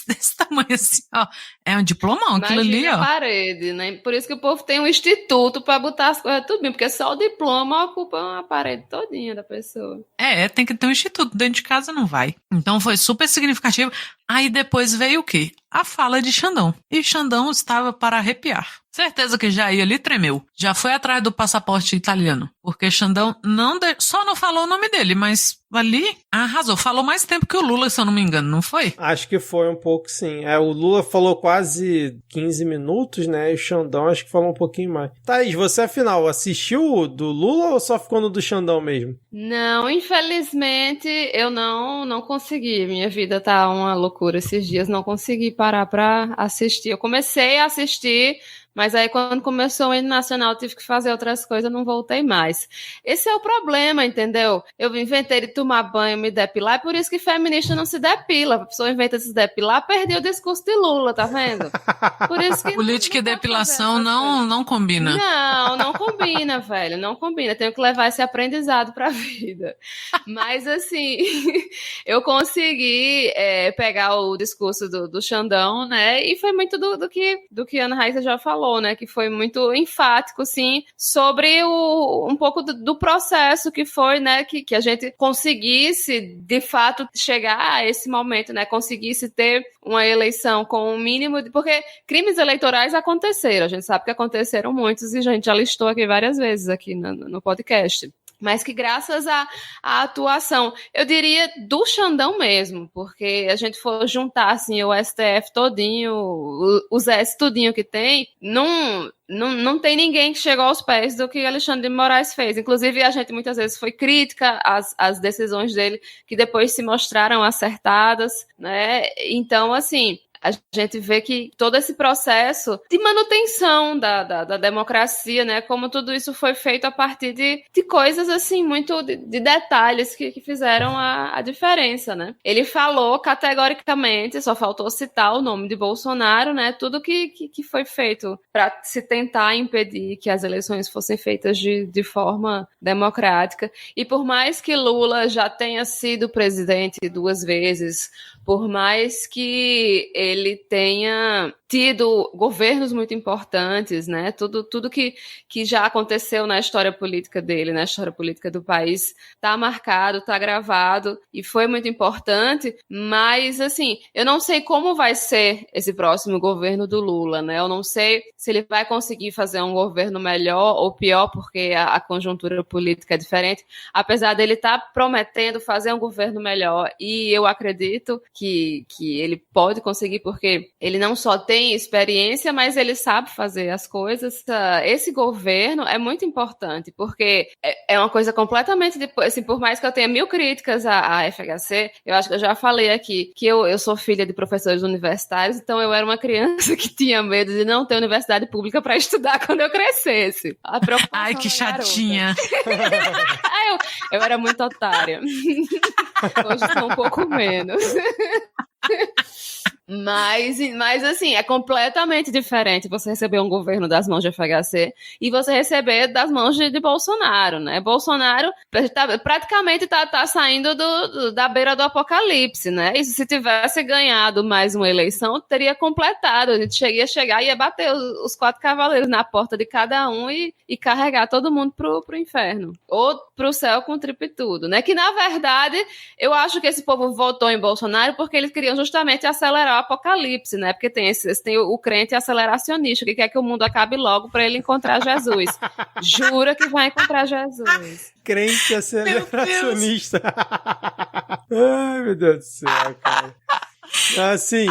desse tamanho assim, ó. É um diplomão, aquilo ali, ó. A parede, né? Por isso que o povo tem um instituto pra botar as coisas tudo bem, porque só o diploma ocupa uma parede todinha da pessoa. Tem que ter um instituto, dentro de casa não vai. Então foi super significativo. Aí depois veio o quê? A fala de Xandão. E Xandão estava para arrepiar. Certeza que Jair ali tremeu. Já foi atrás do passaporte italiano. Porque Xandão só não falou o nome dele, mas ali arrasou. Falou mais tempo que o Lula, se eu não me engano, não foi? Acho que foi um pouco, sim. O Lula falou quase 15 minutos, né? E o Xandão acho que falou um pouquinho mais. Thaís, você afinal assistiu do Lula ou só ficou no do Xandão mesmo? Não, infelizmente eu não consegui. Minha vida tá uma loucura esses dias. Não consegui parar pra assistir. Eu comecei a assistir, mas aí quando começou o hino nacional eu tive que fazer outras coisas, não voltei mais. Esse é o problema, entendeu? Eu inventei de tomar banho, me depilar, é por isso que feminista não se depila. A pessoa inventa de se depilar, perdeu o discurso de Lula, tá vendo? Por isso que política e depilação não combina. Não combina, velho, não combina. Tenho que levar esse aprendizado pra vida. Mas assim, eu consegui pegar o discurso do Xandão, né? E foi muito do que a Ana Raíssa já falou, né? Que foi muito enfático, sim, sobre um pouco do processo que foi, né? Que a gente conseguisse, de fato, chegar a esse momento, né? Conseguisse ter uma eleição com um mínimo de... Porque crimes eleitorais aconteceram, a gente sabe que aconteceram muitos e a gente já listou aqui várias vezes aqui no podcast. Mas que graças à atuação, eu diria, do Xandão mesmo, porque a gente for juntar, assim, o STF todinho, os S tudinho que tem, não tem ninguém que chegou aos pés do que Alexandre de Moraes fez. Inclusive, a gente muitas vezes foi crítica às decisões dele, que depois se mostraram acertadas, né? Então, assim... A gente vê que todo esse processo de manutenção da democracia, né, como tudo isso foi feito a partir de coisas, assim, muito de detalhes que fizeram a diferença, né. Ele falou categoricamente, só faltou citar o nome de Bolsonaro, né, tudo que foi feito para se tentar impedir que as eleições fossem feitas de forma democrática. E por mais que Lula já tenha sido presidente 2 vezes, por mais que ele tenha tido governos muito importantes, né? Tudo que já aconteceu na história política dele, na história política do país, tá marcado, tá gravado e foi muito importante, mas, assim, eu não sei como vai ser esse próximo governo do Lula, né? Eu não sei se ele vai conseguir fazer um governo melhor ou pior, porque a conjuntura política é diferente, apesar dele estar prometendo fazer um governo melhor, e eu acredito que ele pode conseguir, porque ele não só tem experiência, mas ele sabe fazer as coisas. Esse governo é muito importante, porque é uma coisa completamente... Assim, por mais que eu tenha 1000 críticas à FHC, eu acho que eu já falei aqui que eu sou filha de professores universitários, então eu era uma criança que tinha medo de não ter universidade pública para estudar quando eu crescesse. Ai, que chatinha. eu era muito otária. Hoje sou um pouco menos. Mas, assim, é completamente diferente você receber um governo das mãos de FHC e você receber das mãos de Bolsonaro, né? Bolsonaro praticamente tá saindo da beira do apocalipse, né? E se tivesse ganhado mais uma eleição, teria completado. A gente ia chegar e ia bater os 4 cavaleiros na porta de cada um e carregar todo mundo pro inferno. Ou pro céu com tripitudo, né? Que, na verdade, eu acho que esse povo votou em Bolsonaro porque eles queriam justamente acelerar o apocalipse, né? Porque tem o crente aceleracionista que quer que o mundo acabe logo para ele encontrar Jesus. Jura que vai encontrar Jesus. Crente aceleracionista. Ai, meu Deus do céu, cara. Assim,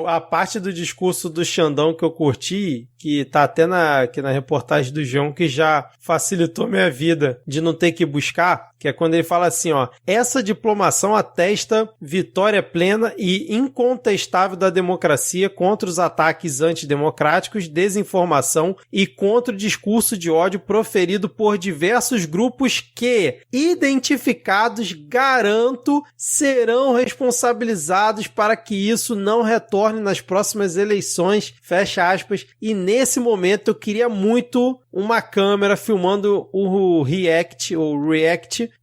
a parte do discurso do Xandão que eu curti, que tá até aqui na reportagem do João, que já facilitou minha vida de não ter que buscar, que é quando ele fala assim, ó: essa diplomação atesta vitória plena e incontestável da democracia contra os ataques antidemocráticos, desinformação e contra o discurso de ódio proferido por diversos grupos que, identificados, garanto, serão responsabilizados para que isso não retorne nas próximas eleições, fecha aspas, e nesse momento eu queria muito uma câmera filmando o react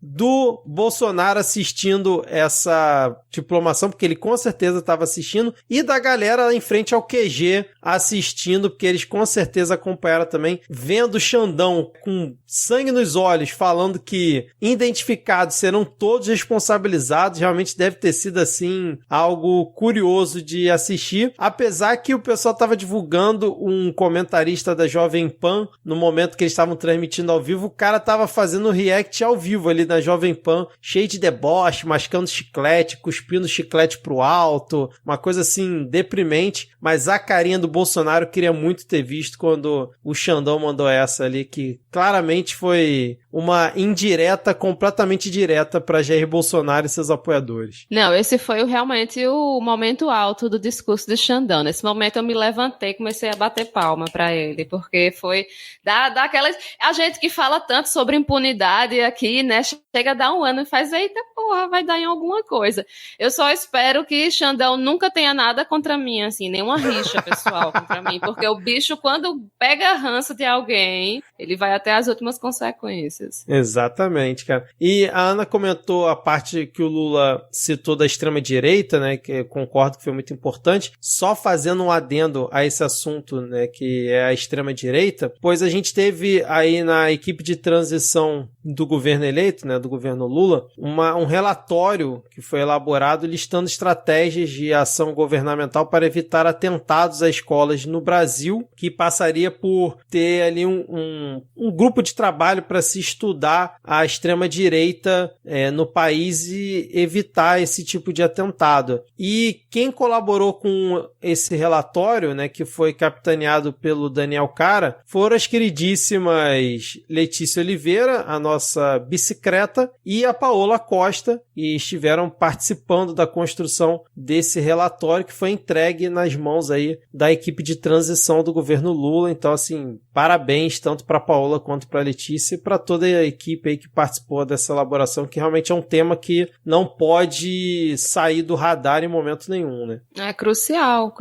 do Bolsonaro assistindo essa diplomação, porque ele com certeza estava assistindo, e da galera em frente ao QG assistindo, porque eles com certeza acompanharam também, vendo o Xandão com sangue nos olhos, falando que identificados serão todos responsabilizados. Realmente deve ter sido, assim, algo curioso de assistir, apesar que o pessoal estava divulgando um comentarista da Jovem Pan, no momento que eles estavam transmitindo ao vivo, o cara estava fazendo react ao vivo ali na Jovem Pan, cheio de deboche, mascando chiclete, cuspindo chiclete pro alto, uma coisa assim, deprimente, mas a carinha do Bolsonaro eu queria muito ter visto quando o Xandão mandou essa ali, que claramente foi uma indireta, completamente direta para Jair Bolsonaro e seus apoiadores. Não, esse foi realmente o momento alto do discurso de Xandão. Nesse momento eu me levantei e comecei a bater palma para ele, porque foi daquelas... A gente que fala tanto sobre impunidade aqui, né, chega a dar um ano e faz, eita porra, vai dar em alguma coisa. Eu só espero que Xandão nunca tenha nada contra mim, assim, nenhuma rixa pessoal contra mim, porque o bicho, quando pega ranço de alguém, ele vai até as últimas consequências. Exatamente, cara. E a Ana comentou a parte que o Lula citou da extrema-direita, né, que eu concordo que foi muito importante, só fazendo um adendo a esse assunto, né, que é a extrema-direita, pois a gente teve aí na equipe de transição do governo eleito, né, do governo Lula, um relatório que foi elaborado listando estratégias de ação governamental para evitar atentados a escolas no Brasil, que passaria por ter ali um grupo de trabalho para se estudar a extrema-direita no país e evitar esse tipo de atentado. E quem colaborou com esse relatório, né, que foi capitaneado pelo Daniel Cara, foram as queridíssimas Letícia Oliveira, a nossa bicicleta, e a Paola Costa, e estiveram participando da construção desse relatório que foi entregue nas mãos aí da equipe de transição do governo Lula. Então, assim, parabéns tanto para a Paola quanto para a Letícia e para toda a equipe aí que participou dessa elaboração, que realmente é um tema que não pode sair do radar em momento nenhum, né? É crucial,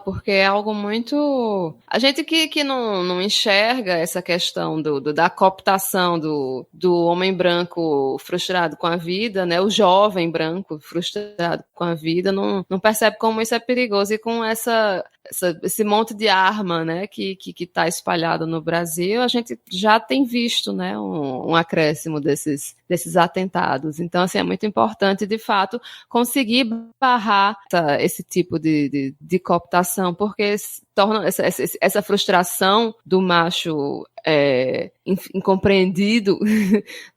porque é algo muito... A gente que não enxerga essa questão da cooptação do homem branco frustrado com a vida, né? O jovem branco frustrado com a vida, não percebe como isso é perigoso, e com esse monte de arma, né, que está espalhado no Brasil, a gente já tem visto, né, um acréscimo desses atentados. Então, assim, é muito importante, de fato, conseguir barrar esse tipo de cooptação, porque torna essa frustração do macho incompreendido,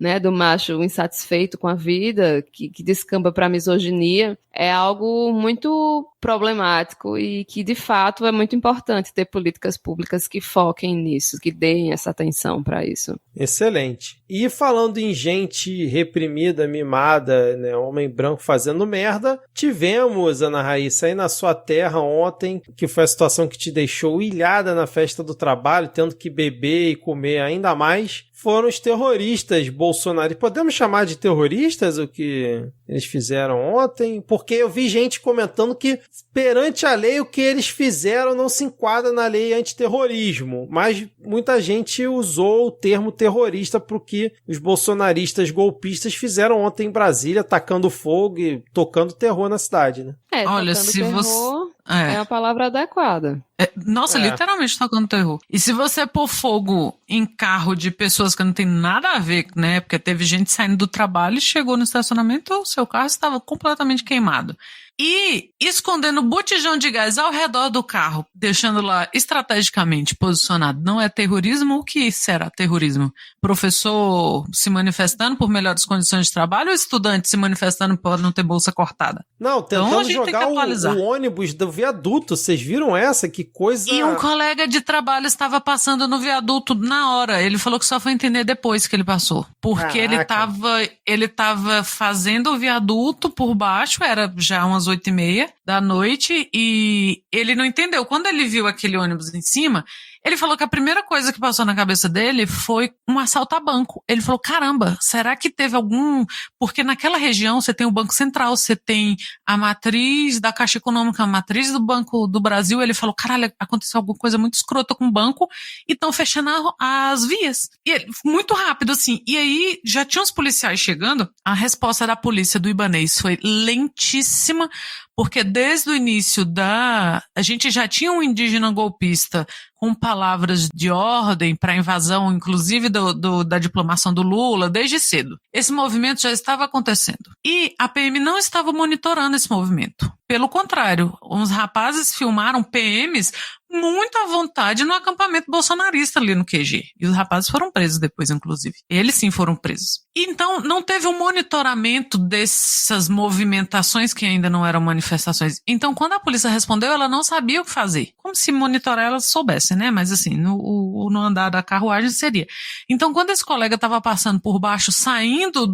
né, do macho insatisfeito com a vida, que descamba para a misoginia, é algo muito problemático e que, de fato, é muito importante ter políticas públicas que foquem nisso, que deem essa atenção para isso. Excelente. E falando em gente reprimida, mimada, né, homem branco fazendo merda, tivemos, Ana Raíssa, aí na sua terra ontem, que foi a situação que te deixou ilhada na festa do trabalho, tendo que beber e comer ainda mais, foram os terroristas bolsonaristas. Podemos chamar de terroristas o que eles fizeram ontem? Porque eu vi gente comentando que, perante a lei, o que eles fizeram não se enquadra na lei antiterrorismo. Mas muita gente usou o termo terrorista para o que os bolsonaristas golpistas fizeram ontem em Brasília, tacando fogo e tocando terror na cidade, né? Olha, se terror você... é a palavra adequada. Nossa, literalmente tocando terror. E se você pôr fogo em carro de pessoas que não tem nada a ver, né? Porque teve gente saindo do trabalho e chegou no estacionamento, o seu carro estava completamente queimado. E escondendo botijão de gás ao redor do carro, deixando lá estrategicamente posicionado, não é terrorismo? O que será terrorismo? Professor se manifestando por melhores condições de trabalho ou estudante se manifestando por não ter bolsa cortada? Não, tentando então, jogar o ônibus do viaduto. Vocês viram essa? Que coisa... E um colega de trabalho estava passando no viaduto na hora. Ele falou que só foi entender depois que ele passou. Porque ele tava fazendo o viaduto por baixo, era já umas 8h30 da noite, e ele não entendeu. Quando ele viu aquele ônibus em cima, Ele falou que a primeira coisa que passou na cabeça dele foi um assalto a banco. Ele falou, caramba, será que teve algum... Porque naquela região você tem o Banco Central, você tem a matriz da Caixa Econômica, a matriz do Banco do Brasil. Ele falou, caralho, aconteceu alguma coisa muito escrota com o banco e estão fechando as vias. E ele, muito rápido, assim. E aí já tinha os policiais chegando, a resposta da polícia do Ibanez foi lentíssima, porque desde o início a gente já tinha um indígena golpista com palavras de ordem para a invasão, inclusive da diplomação do Lula, desde cedo. Esse movimento já estava acontecendo. E a PM não estava monitorando esse movimento. Pelo contrário, uns rapazes filmaram PMs muito à vontade no acampamento bolsonarista ali no QG. E os rapazes foram presos depois, inclusive. Eles sim foram presos. Então, não teve um monitoramento dessas movimentações que ainda não eram manifestações. Então, quando a polícia respondeu, ela não sabia o que fazer. Como se monitorar ela soubesse, né? Mas assim, no andar da carruagem seria. Então, quando esse colega estava passando por baixo, saindo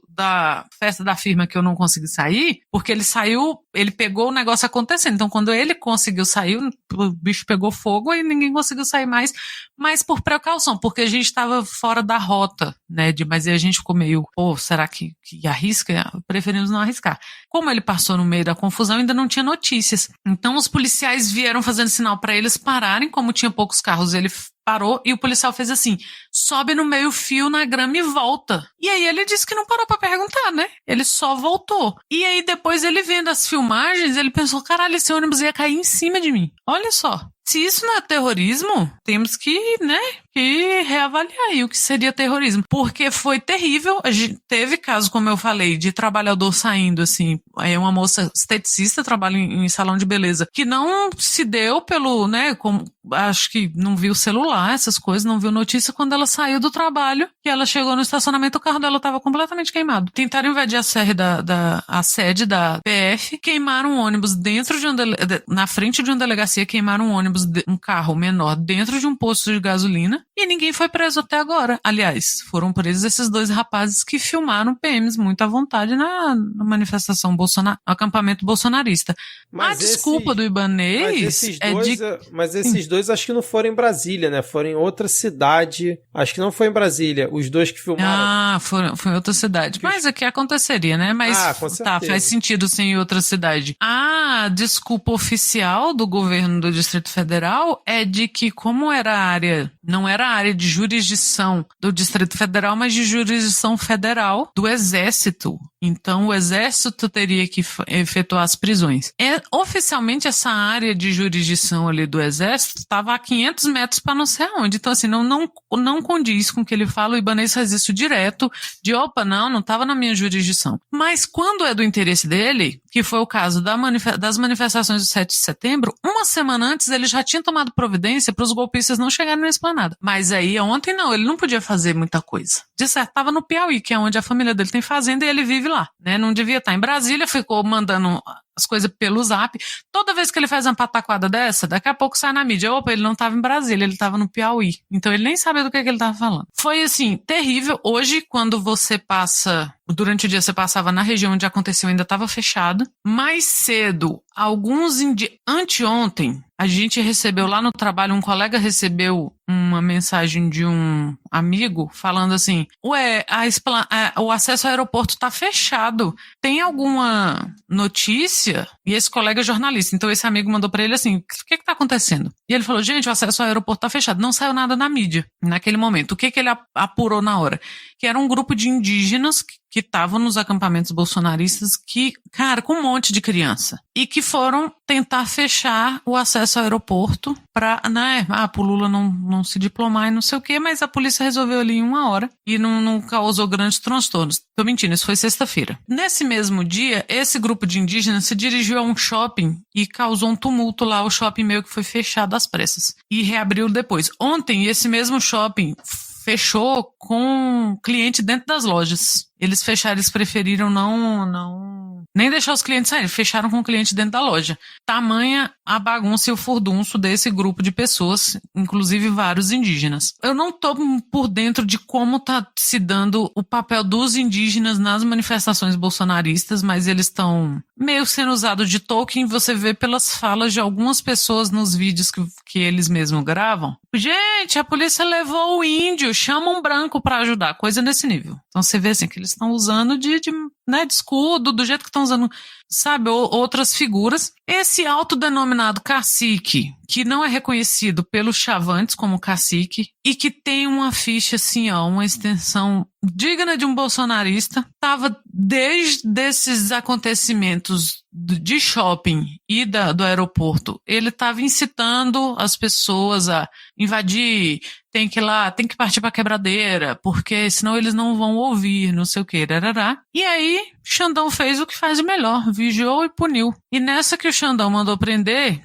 da festa da firma que eu não consegui sair, porque ele saiu, ele pegou o negócio acontecendo. Então, quando ele conseguiu sair, o bicho pegou fogo e ninguém conseguiu sair mais, mas por precaução, porque a gente estava fora da rota, né? Mas aí a gente ficou meio, será que arrisca? Preferimos não arriscar. Como ele passou no meio da confusão, ainda não tinha notícias. Então, os policiais vieram fazendo sinal para eles pararem, como tinha poucos carros, ele parou e o policial fez assim, sobe no meio fio na grama e volta. E aí ele disse que não parou pra perguntar, né? Ele só voltou. E aí depois ele vendo as filmagens, ele pensou, caralho, esse ônibus ia cair em cima de mim. Olha só. Se isso não é terrorismo, temos que, né, que reavaliar aí o que seria terrorismo. Porque foi terrível. A gente teve caso, como eu falei, de trabalhador saindo, assim, aí uma moça esteticista, trabalha em salão de beleza, que não se deu pelo, né, como, acho que não viu celular, essas coisas, não viu notícia quando ela saiu do trabalho, que ela chegou no estacionamento, o carro dela estava completamente queimado. Tentaram invadir a sede da PF, queimaram um ônibus dentro de na frente de uma delegacia, queimaram um ônibus, um carro menor dentro de um posto de gasolina e ninguém foi preso até agora. Aliás, foram presos esses dois rapazes que filmaram PMs muito à vontade na manifestação no acampamento bolsonarista. Mas a desculpa do Ibanez Mas esses dois acho que não foram em Brasília, né? Foram em outra cidade. Acho que não foi em Brasília. Os dois que filmaram. Foi em outra cidade. Mas aqui aconteceria, né? Mas com certeza. Tá, faz sentido sim em outra cidade. A desculpa oficial do governo do Distrito Federal é de que, como não era a área de jurisdição do Distrito Federal, mas de jurisdição federal do Exército. Então, o Exército teria que efetuar as prisões. Oficialmente, essa área de jurisdição ali do Exército estava a 500 metros para não sei aonde. Então, assim, não condiz com o que ele fala. O Ibanez faz isso direto, não estava na minha jurisdição. Mas, quando é do interesse dele, que foi o caso das manifestações do 7 de setembro, uma semana antes ele já tinha tomado providência para os golpistas não chegarem na esplanada. Mas aí, ontem não, ele não podia fazer muita coisa. De certo, estava no Piauí, que é onde a família dele tem fazenda e ele vive lá, né? Não devia estar em Brasília, ficou mandando as coisas pelo zap. Toda vez que ele faz uma pataquada dessa, daqui a pouco sai na mídia. Ele não estava em Brasília, ele estava no Piauí. Então ele nem sabia do que ele estava falando. Foi assim, terrível. Hoje, quando você passa, durante o dia você passava na região onde aconteceu, ainda estava fechado. Mais cedo, anteontem, a gente recebeu lá no trabalho, um colega recebeu uma mensagem de um amigo falando assim, o acesso ao aeroporto tá fechado. Tem alguma notícia? E esse colega é jornalista, então esse amigo mandou pra ele assim, o que tá acontecendo? E ele falou, gente, o acesso ao aeroporto tá fechado. Não saiu nada na mídia naquele momento. O que ele apurou na hora? Que era um grupo de indígenas que estavam nos acampamentos bolsonaristas com um monte de criança. E que foram tentar fechar o acesso ao aeroporto para, né, pro Lula não se diplomar e não sei o quê, mas a polícia resolveu ali em 1 hora e não causou grandes transtornos. Tô mentindo, isso foi sexta-feira. Nesse mesmo dia, esse grupo de indígenas se dirigiu a um shopping e causou um tumulto lá, o shopping meio que foi fechado às pressas. E reabriu depois. Ontem, esse mesmo shopping fechou com cliente dentro das lojas. Eles fecharam, eles preferiram nem deixar os clientes saírem, fecharam com o cliente dentro da loja. Tamanha a bagunça e o furdunço desse grupo de pessoas, inclusive vários indígenas. Eu não tô por dentro de como tá se dando o papel dos indígenas nas manifestações bolsonaristas, mas eles estão meio sendo usados de token, você vê pelas falas de algumas pessoas nos vídeos que eles mesmos gravam. Gente, a polícia levou o índio, chama um branco pra ajudar, coisa nesse nível. Então você vê assim que eles estão usando de escudo, do jeito que estão usando, sabe, outras figuras. Esse autodenominado cacique, que não é reconhecido pelos chavantes como cacique, e que tem uma ficha assim, ó, uma extensão digna de um bolsonarista, estava desde esses acontecimentos de shopping e do aeroporto, ele estava incitando as pessoas a invadir, tem que ir lá, tem que partir pra quebradeira, porque senão eles não vão ouvir, não sei o que, rarará. E aí, Xandão fez o que faz de melhor, vigiou e puniu. E nessa que o Xandão mandou prender,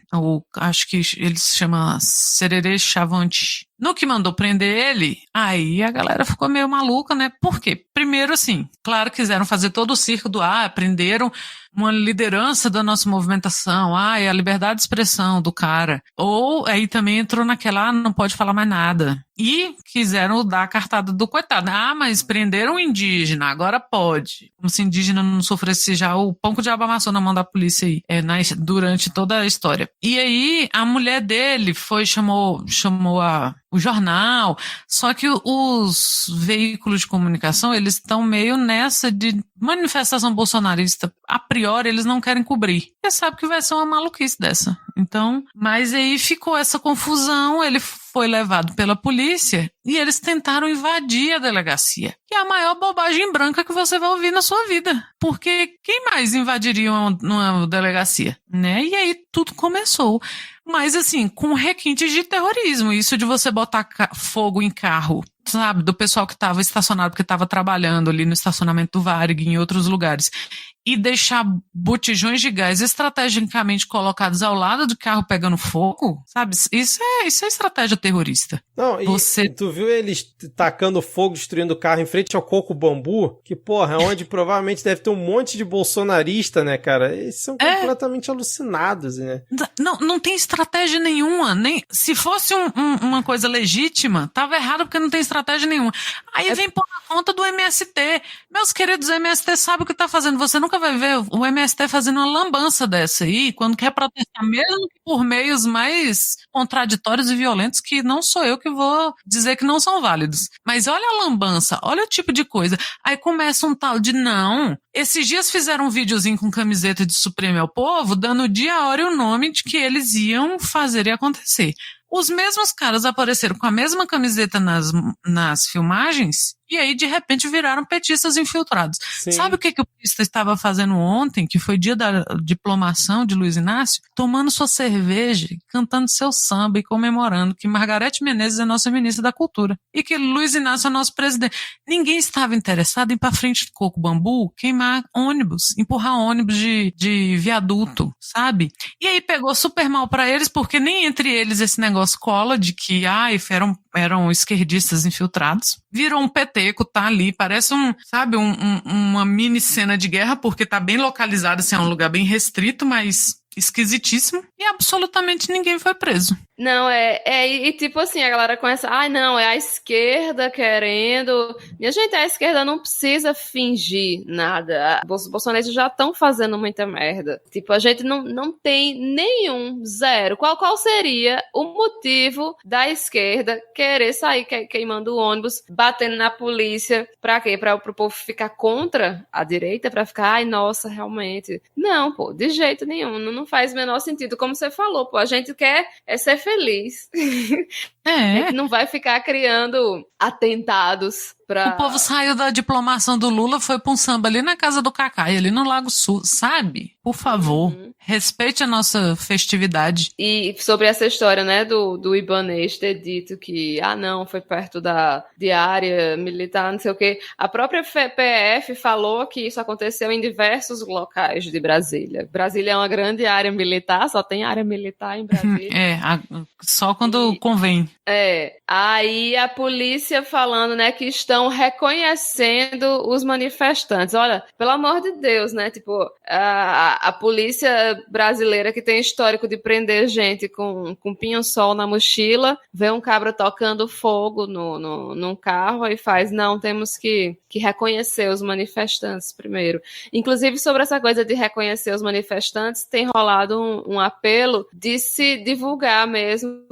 acho que ele se chama Sererê Chavante, no que mandou prender ele, aí a galera ficou meio maluca, né? Por quê? Primeiro, assim, claro, quiseram fazer todo o circo do, prenderam uma liderança da nossa movimentação, é a liberdade de expressão do cara. Ou aí também entrou naquela, não pode falar mais nada. E quiseram dar a cartada do coitado. Mas prenderam um indígena, agora pode. Como se indígena não sofresse já o pão que o diabo amassou na mão da polícia aí, durante toda a história. E aí, a mulher dele chamou o jornal, só que os veículos de comunicação, eles estão meio nessa de manifestação bolsonarista. A priori, eles não querem cobrir. Você sabe que vai ser uma maluquice dessa. Então, mas aí ficou essa confusão, ele foi levado pela polícia e eles tentaram invadir a delegacia. Que é a maior bobagem branca que você vai ouvir na sua vida. Porque quem mais invadiria uma delegacia, né? E aí tudo começou. Mas assim, com requintes de terrorismo. Isso de você botar fogo em carro, sabe? Do pessoal que estava estacionado, porque estava trabalhando ali no estacionamento do Varig e em outros lugares. E deixar botijões de gás estrategicamente colocados ao lado do carro pegando fogo, sabe? Isso é estratégia terrorista. Não, e tu viu eles tacando fogo, destruindo o carro em frente ao Coco Bambu? Que, porra, é onde provavelmente deve ter um monte de bolsonarista, né, cara? Eles são completamente alucinados, né? Não tem estratégia nenhuma. Nem, se fosse uma coisa legítima, tava errado porque não tem estratégia nenhuma. Aí vem por conta do MST. Meus queridos, o MST sabe o que tá fazendo. Você nunca vai ver o MST fazendo uma lambança dessa aí, quando quer protestar, mesmo que por meios mais contraditórios e violentos, que não sou eu que vou dizer que não são válidos. Mas olha a lambança, olha o tipo de coisa. Aí começa um tal de não. Esses dias fizeram um videozinho com camiseta de Supremo ao Povo, dando o dia, a hora e o nome de que eles iam fazer e acontecer. Os mesmos caras apareceram com a mesma camiseta nas filmagens e aí, de repente, viraram petistas infiltrados. Sim. Sabe o que o petista estava fazendo ontem, que foi dia da diplomação de Luiz Inácio? Tomando sua cerveja, cantando seu samba e comemorando que Margarete Menezes é nossa ministra da Cultura e que Luiz Inácio é nosso presidente. Ninguém estava interessado em ir para frente do Coco Bambu, queimar ônibus, empurrar ônibus de viaduto, sabe? E aí pegou super mal para eles, porque nem entre eles esse negócio cola de que eram esquerdistas infiltrados. Virou um peteco, tá ali, parece uma mini cena de guerra, porque tá bem localizado, assim, é um lugar bem restrito, mas esquisitíssimo, e absolutamente ninguém foi preso. Não, e tipo assim, a galera começa, não, é a esquerda querendo... Minha gente, a esquerda não precisa fingir nada. Os bolsonaristas já estão fazendo muita merda. Tipo, a gente não tem nenhum, zero. Qual seria o motivo da esquerda querer sair queimando o ônibus, batendo na polícia? Pra quê? Pro povo ficar contra a direita? Pra ficar, nossa, realmente... Não, pô, de jeito nenhum. Não faz o menor sentido. Como você falou, pô, a gente quer ser feliz. A gente não vai ficar criando atentados pra... O povo saiu da diplomação do Lula, foi pra um samba ali na casa do Cacai, ali no Lago Sul, sabe? Por favor, respeite a nossa festividade. E sobre essa história, né, do Ibanez ter dito que, não, foi perto de área militar, não sei o quê. A própria PF falou que isso aconteceu em diversos locais de Brasília. Brasília é uma grande área militar, só tem área militar em Brasília. Só quando convém. Aí a polícia falando, né, que estão estão reconhecendo os manifestantes. Olha, pelo amor de Deus, né? Tipo, a polícia brasileira que tem histórico de prender gente com pinho-sol na mochila, vê um cabra tocando fogo num carro e faz, não, temos que reconhecer os manifestantes primeiro. Inclusive, sobre essa coisa de reconhecer os manifestantes, tem rolado um apelo de se divulgar mesmo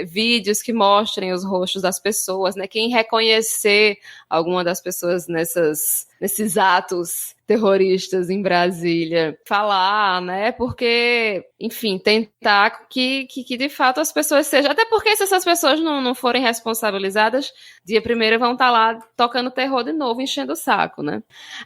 vídeos que mostrem os rostos das pessoas, né? Quem reconhecer alguma das pessoas nesses atos terroristas em Brasília, falar, né, porque, enfim, tentar que de fato as pessoas sejam, até porque se essas pessoas não forem responsabilizadas, dia primeiro vão estar lá tocando terror de novo, enchendo o saco, né.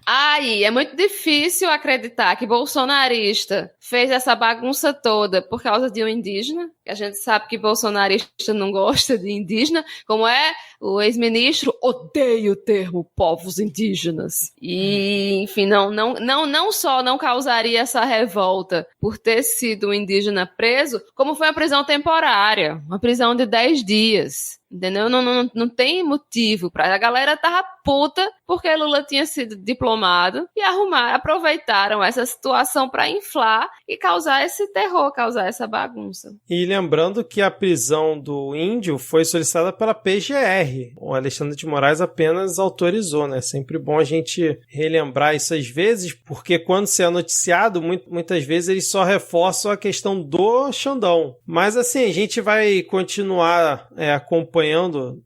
Aí, é muito difícil acreditar que bolsonarista fez essa bagunça toda por causa de um indígena, a gente sabe que bolsonarista não gosta de indígena, como é o ex-ministro, odeia o termo povos indígenas, e, enfim, não só não causaria essa revolta por ter sido um indígena preso, como foi uma prisão temporária, uma prisão de 10 dias. Entendeu? Não tem motivo pra... A galera tava puta porque Lula tinha sido diplomado e aproveitaram essa situação pra inflar e causar esse terror, causar essa bagunça. E lembrando que a prisão do índio foi solicitada pela PGR. O Alexandre de Moraes apenas autorizou, né? Sempre bom a gente relembrar isso às vezes, porque quando se é noticiado, muitas vezes eles só reforçam a questão do Xandão. Mas assim, a gente vai continuar acompanhando.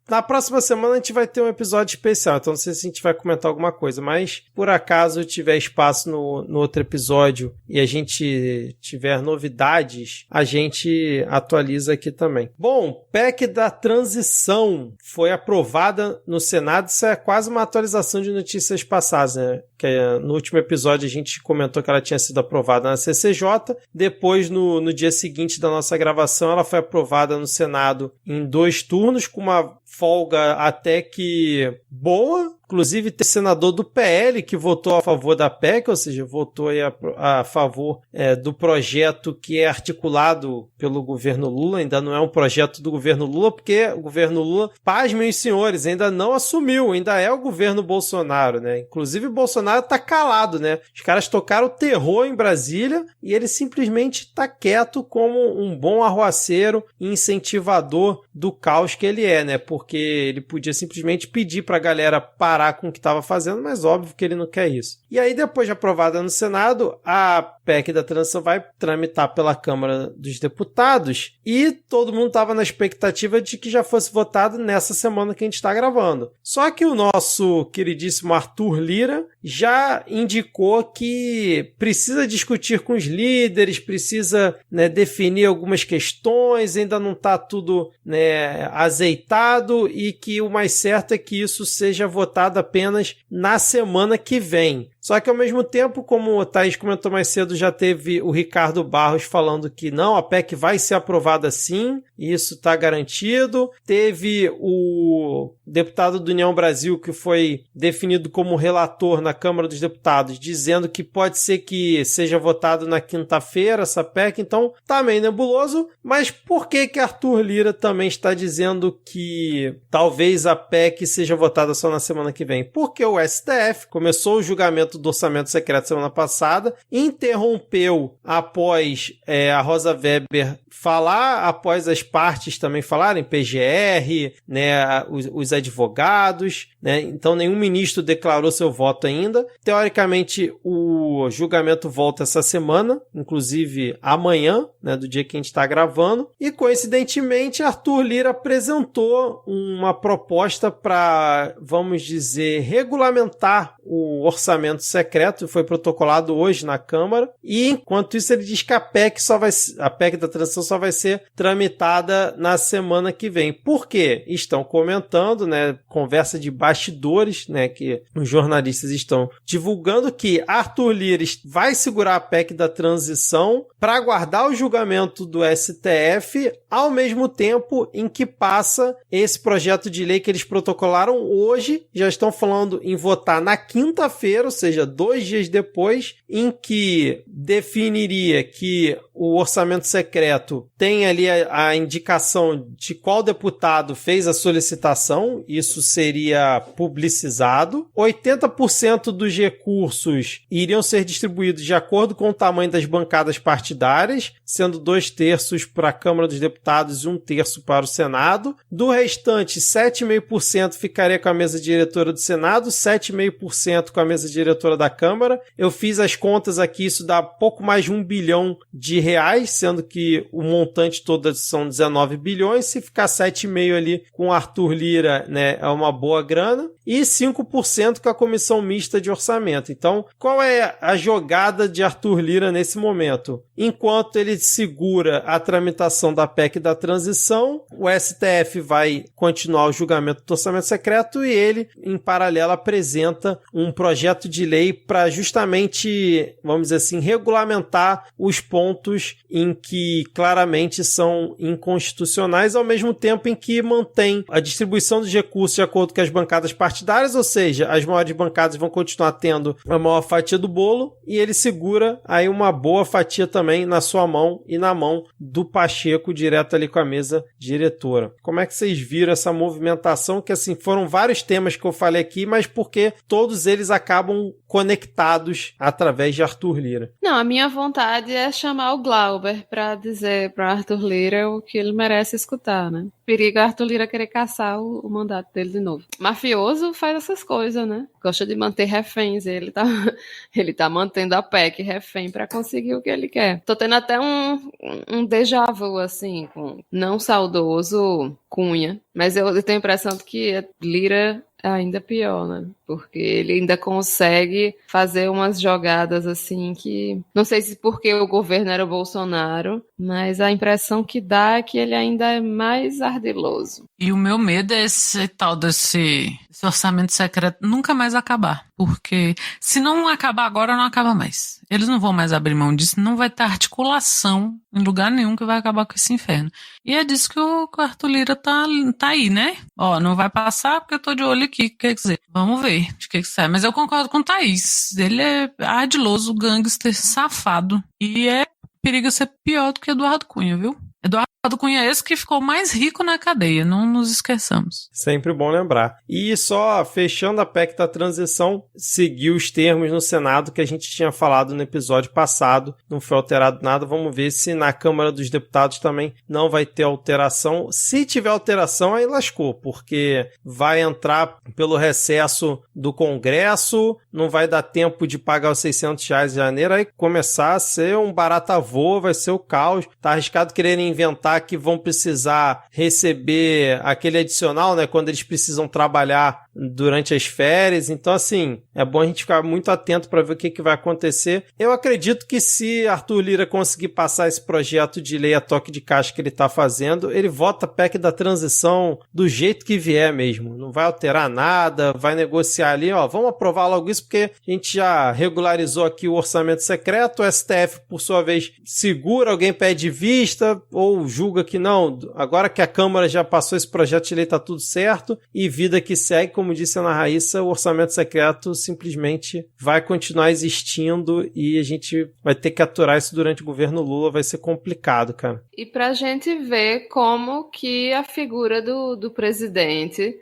Na próxima semana a gente vai ter um episódio especial, então não sei se a gente vai comentar alguma coisa, mas por acaso tiver espaço no outro episódio e a gente tiver novidades, a gente atualiza aqui também. Bom, PEC da transição foi aprovada no Senado, isso é quase uma atualização de notícias passadas, né? Que no último episódio a gente comentou que ela tinha sido aprovada na CCJ, depois no dia seguinte da nossa gravação ela foi aprovada no Senado em 2 turnos, com uma folga até que boa. Inclusive, tem senador do PL que votou a favor da PEC, ou seja, votou aí a favor do projeto que é articulado pelo governo Lula. Ainda não é um projeto do governo Lula, porque o governo Lula, pasmem os senhores, ainda não assumiu, ainda é o governo Bolsonaro, né? Inclusive, o Bolsonaro tá calado, né? Os caras tocaram terror em Brasília e ele simplesmente tá quieto como um bom arruaceiro e incentivador do caos que ele é, né? Porque ele podia simplesmente pedir pra galera parar com o que estava fazendo, mas óbvio que ele não quer isso. E aí, depois de aprovada no Senado, a PEC da transição vai tramitar pela Câmara dos Deputados e todo mundo estava na expectativa de que já fosse votado nessa semana que a gente está gravando. Só que o nosso queridíssimo Arthur Lira já indicou que precisa discutir com os líderes, precisa, né, definir algumas questões, ainda não está tudo, né, azeitado e que o mais certo é que isso seja votado apenas na semana que vem. Só que ao mesmo tempo, como o Thaís comentou mais cedo, já teve o Ricardo Barros falando que não, a PEC vai ser aprovada sim, isso está garantido. Teve o deputado do União Brasil, que foi definido como relator na Câmara dos Deputados, dizendo que pode ser que seja votado na quinta-feira essa PEC, então tá meio nebuloso. Mas por que Arthur Lira também está dizendo que talvez a PEC seja votada só na semana que vem? Porque o STF começou o julgamento do orçamento secreto semana passada, interrompeu após a Rosa Weber falar, após as partes também falarem, PGR, né, os advogados, né, então nenhum ministro declarou seu voto ainda. Teoricamente, o julgamento volta essa semana, inclusive amanhã, né, do dia que a gente está gravando, e coincidentemente Arthur Lira apresentou uma proposta para, vamos dizer, regulamentar o orçamento secreto, foi protocolado hoje na Câmara, e enquanto isso ele diz que a PEC da transição só vai ser tramitada na semana que vem. Por quê? Estão comentando, né, conversa de bastidores, né, que os jornalistas estão divulgando que Arthur Lira vai segurar a PEC da transição para aguardar o julgamento do STF, ao mesmo tempo em que passa esse projeto de lei que eles protocolaram hoje, já estão falando em votar na quinta-feira, ou seja, seja, 2 dias depois, em que definiria que o orçamento secreto tem ali a indicação de qual deputado fez a solicitação, isso seria publicizado. 80% dos recursos iriam ser distribuídos de acordo com o tamanho das bancadas partidárias, sendo 2/3 para a Câmara dos Deputados e 1/3 para o Senado. Do restante, 7,5% ficaria com a mesa diretora do Senado, 7,5% com a mesa diretora da Câmara. Eu fiz as contas aqui, isso dá pouco mais de R$1 bilhão, sendo que o montante todo são 19 bilhões. Se ficar 7,5% ali com Arthur Lira, né, é uma boa grana. E 5% com a Comissão Mista de Orçamento. Então, qual é a jogada de Arthur Lira nesse momento? Enquanto ele segura a tramitação da PEC da transição, o STF vai continuar o julgamento do orçamento secreto e ele, em paralelo, apresenta um projeto de lei para justamente, vamos dizer assim, regulamentar os pontos em que claramente são inconstitucionais, ao mesmo tempo em que mantém a distribuição dos recursos de acordo com as bancadas partidárias, ou seja, as maiores bancadas vão continuar tendo a maior fatia do bolo e ele segura aí uma boa fatia também na sua mão e na mão do Pacheco, direto ali com a mesa diretora. Como é que vocês viram essa movimentação? Que assim, foram vários temas que eu falei aqui, mas porque todos eles acabam conectados através de Arthur Lira. Não, a minha vontade é chamar o Glauber para dizer para Arthur Lira o que ele merece escutar, né? Perigo Arthur Lira querer caçar o mandato dele de novo. Mafioso faz essas coisas, né? Gosta de manter reféns. Ele tá mantendo a PEC refém para conseguir o que ele quer. Tô tendo até um déjà vu, assim, com não saudoso Cunha. Mas eu tenho a impressão de que Lira é ainda pior, né? Porque ele ainda consegue fazer umas jogadas assim que... Não sei se porque o governo era o Bolsonaro, mas a impressão que dá é que ele ainda é mais ardiloso. E o meu medo é esse tal desse orçamento secreto nunca mais acabar. Porque se não acabar agora, não acaba mais. Eles não vão mais abrir mão disso, não vai ter articulação em lugar nenhum que vai acabar com esse inferno. E é disso que o Arthur Lira tá aí, né? Ó, não vai passar porque eu tô de olho aqui. Quer dizer, vamos ver de que sai. Mas eu concordo com o Thaís. Ele é ardiloso, gangster, safado. E periga ser pior do que Eduardo Cunha, viu? Eduardo Cunha é esse que ficou mais rico na cadeia, não nos esqueçamos. Sempre bom lembrar. E só fechando a PEC da transição, seguiu os termos no Senado que a gente tinha falado no episódio passado, não foi alterado nada. Vamos ver se na Câmara dos Deputados também não vai ter alteração. Se tiver alteração, aí lascou, porque vai entrar pelo recesso do Congresso, não vai dar tempo de pagar os R$600 em janeiro, aí começar a ser um barata voa, vai ser o caos. Tá arriscado quererem inventar que vão precisar receber aquele adicional, né, quando eles precisam trabalhar durante as férias. Então, assim, é bom a gente ficar muito atento para ver o que vai acontecer. Eu acredito que se Arthur Lira conseguir passar esse projeto de lei a toque de caixa que ele está fazendo, ele vota a PEC da transição do jeito que vier mesmo. Não vai alterar nada, vai negociar ali, ó, vamos aprovar logo isso porque a gente já regularizou aqui o orçamento secreto, o STF, por sua vez, segura, alguém pede vista ou julga que não, agora que a Câmara já passou esse projeto de lei, tá tudo certo, e vida que segue, como disse a Ana Raíssa, o orçamento secreto simplesmente vai continuar existindo e a gente vai ter que aturar isso durante o governo Lula, vai ser complicado, cara. E pra gente ver como que a figura do presidente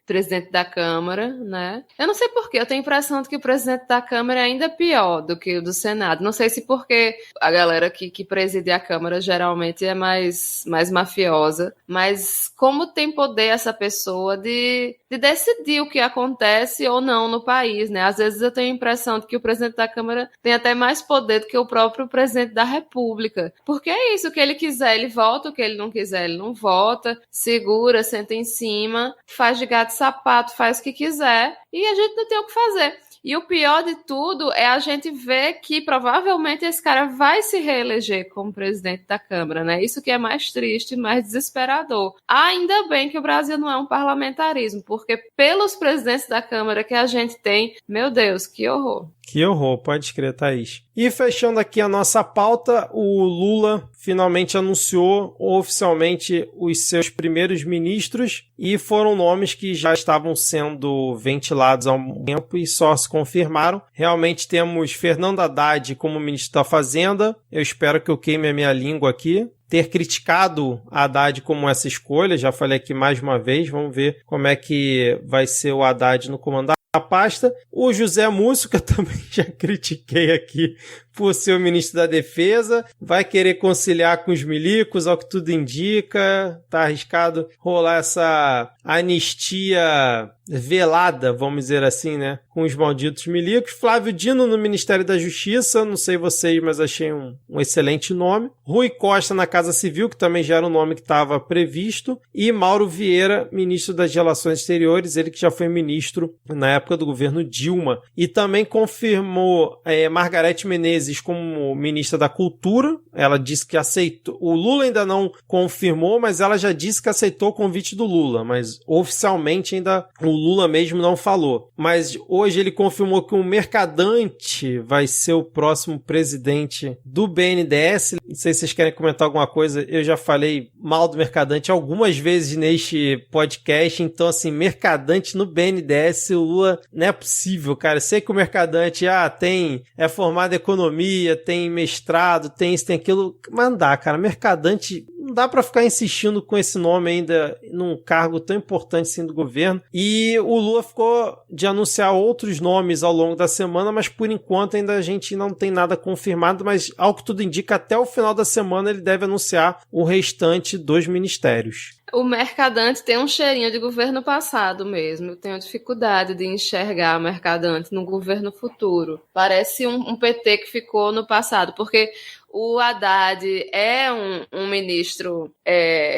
da Câmara, né? Eu não sei porquê, eu tenho a impressão de que o presidente da Câmara é ainda pior do que o do Senado. Não sei se porque a galera que preside a Câmara geralmente é mais mafiosa, mas como tem poder essa pessoa de decidir o que acontece ou não no país, né? Às vezes eu tenho a impressão de que o presidente da Câmara tem até mais poder do que o próprio presidente da República. Porque é isso, o que ele quiser, ele vota, o que ele não quiser, ele não vota, segura, senta em cima, faz de gato e sapato, faz o que quiser e a gente não tem o que fazer. E o pior de tudo é a gente ver que provavelmente esse cara vai se reeleger como presidente da Câmara, né? Isso que é mais triste, mais desesperador. Ainda bem que o Brasil não é um parlamentarismo, porque pelos presidentes da Câmara que a gente tem, meu Deus, que horror. Que horror, pode escrever, Thaís. E fechando aqui a nossa pauta, o Lula finalmente anunciou oficialmente os seus primeiros ministros e foram nomes que já estavam sendo ventilados há um tempo e só se confirmaram. Realmente temos Fernando Haddad como ministro da Fazenda. Eu espero que eu queime a minha língua aqui. Ter criticado a Haddad como essa escolha, já falei aqui mais uma vez, vamos ver como é que vai ser o Haddad no comando da pasta. O José Múcio, que eu também já critiquei aqui por ser o ministro da Defesa, vai querer conciliar com os milicos, ao que tudo indica, tá arriscado rolar essa anistia velada, vamos dizer assim, né, com os malditos milicos. Flávio Dino no Ministério da Justiça, não sei vocês, mas achei um excelente nome. Rui Costa na Casa Civil, que também já era um nome que estava previsto, e Mauro Vieira, ministro das Relações Exteriores, ele que já foi ministro na época do governo Dilma, e também confirmou Margarete Menezes como ministra da Cultura. Ela disse que aceitou, o Lula ainda não confirmou, mas ela já disse que aceitou o convite do Lula, mas oficialmente ainda o Lula mesmo não falou. Mas hoje ele confirmou que o Mercadante vai ser o próximo presidente do BNDES. Não sei se vocês querem comentar alguma coisa, eu já falei mal do Mercadante algumas vezes neste podcast, então assim, Mercadante no BNDES, o Lula, não é possível, cara. Eu sei que o Mercadante é formado em economia, tem mestrado, tem isso, tem aquilo, mas não dá, cara. Mercadante, não dá pra ficar insistindo com esse nome ainda num cargo tão importante assim do governo. E o Lula ficou de anunciar outros nomes ao longo da semana, mas por enquanto ainda a gente não tem nada confirmado, mas ao que tudo indica, até o final da semana ele deve anunciar o restante dos ministérios. O Mercadante tem um cheirinho de governo passado mesmo. Eu tenho dificuldade de enxergar o Mercadante no governo futuro. Parece um PT que ficou no passado, porque o Haddad é um ministro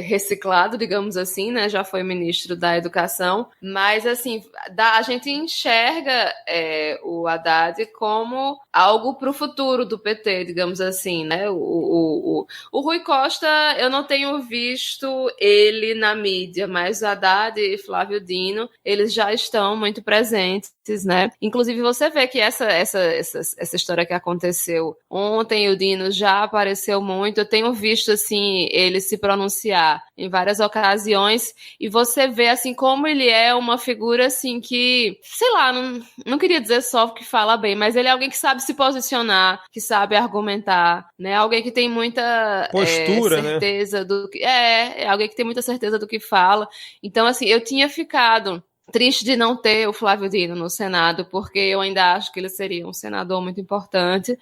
reciclado, digamos assim, né? Já foi ministro da Educação, mas assim, a gente enxerga o Haddad como algo para o futuro do PT, digamos assim, né? O Rui Costa, eu não tenho visto ele na mídia, mas o Haddad e Flávio Dino, eles já estão muito presentes, né? Inclusive você vê que essa história que aconteceu ontem, o Dino já apareceu muito. Eu tenho visto assim ele se pronunciar em várias ocasiões e você vê assim como ele é uma figura assim que, sei lá, não queria dizer só que fala bem, mas ele é alguém que sabe se posicionar, que sabe argumentar, né? Alguém que tem muita postura, certeza, né? Do que alguém que tem muita certeza do que fala. Então assim, eu tinha ficado triste de não ter o Flávio Dino no Senado, porque eu ainda acho que ele seria um senador muito importante,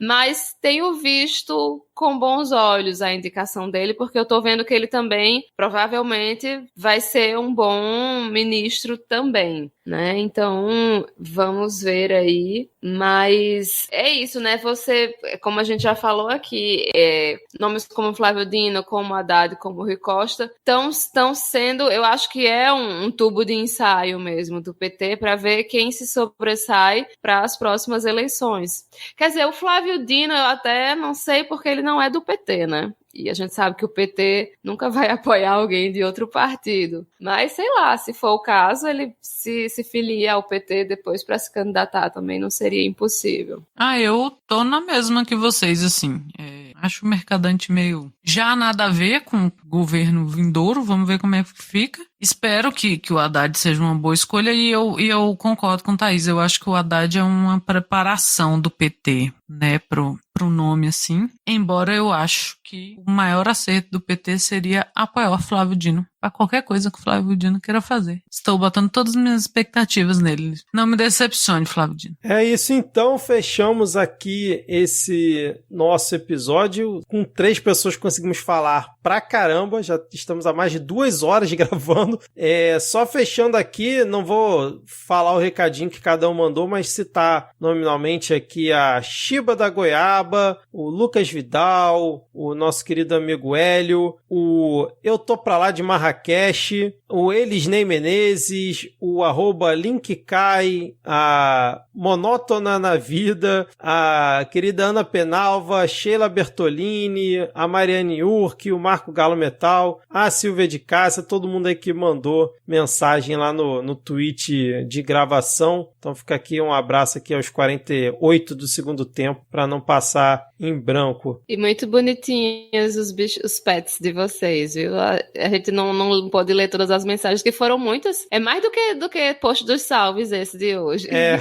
mas tenho visto com bons olhos a indicação dele, porque eu estou vendo que ele também provavelmente vai ser um bom ministro também, né? Então, vamos ver aí. Mas é isso, né? Você, como a gente já falou aqui, nomes como Flávio Dino, como Haddad, como Rui Costa, estão sendo, eu acho que é um tubo de ensaio mesmo do PT para ver quem se sobressai para as próximas eleições. Quer dizer, o Flávio Dino, eu até não sei porque ele não é do PT, né? E a gente sabe que o PT nunca vai apoiar alguém de outro partido. Mas, sei lá, se for o caso, ele se filia ao PT depois para se candidatar também não seria impossível. Eu tô na mesma que vocês, assim. Acho o Mercadante meio já nada a ver com o governo vindouro. Vamos ver como é que fica. Espero que o Haddad seja uma boa escolha e eu concordo com o Thaís. Eu acho que o Haddad é uma preparação do PT, né, pro nome assim. Embora eu acho que o maior acerto do PT seria apoiar o Flávio Dino para qualquer coisa que o Flávio Dino queira fazer. Estou botando todas as minhas expectativas nele. Não me decepcione, Flávio Dino. É isso então, fechamos aqui esse nosso episódio. Com 3 pessoas conseguimos falar pra caramba, já estamos há mais de 2 horas gravando. Só fechando aqui, não vou falar o recadinho que cada um mandou, mas citar nominalmente aqui a Shiba da Goiaba, o Lucas Vidal, o nosso querido amigo Hélio, o Eu Tô Pra Lá de Marrakech, o Elisnei Menezes, o @Linkcai, a Monótona na Vida, a querida Ana Penalva, a Sheila Bertolini, a Mariane Urque, o Marco Galo Metal, a Silvia de Cássia, todo mundo aí que mandou mensagem lá no tweet de gravação. Então fica aqui um abraço aqui aos 48 do segundo tempo, para não passar em branco. E muito bonitinhos os bichos, os pets de vocês, viu? A gente não pode ler todas as mensagens, que foram muitas. É mais do que post dos salves esse de hoje. É.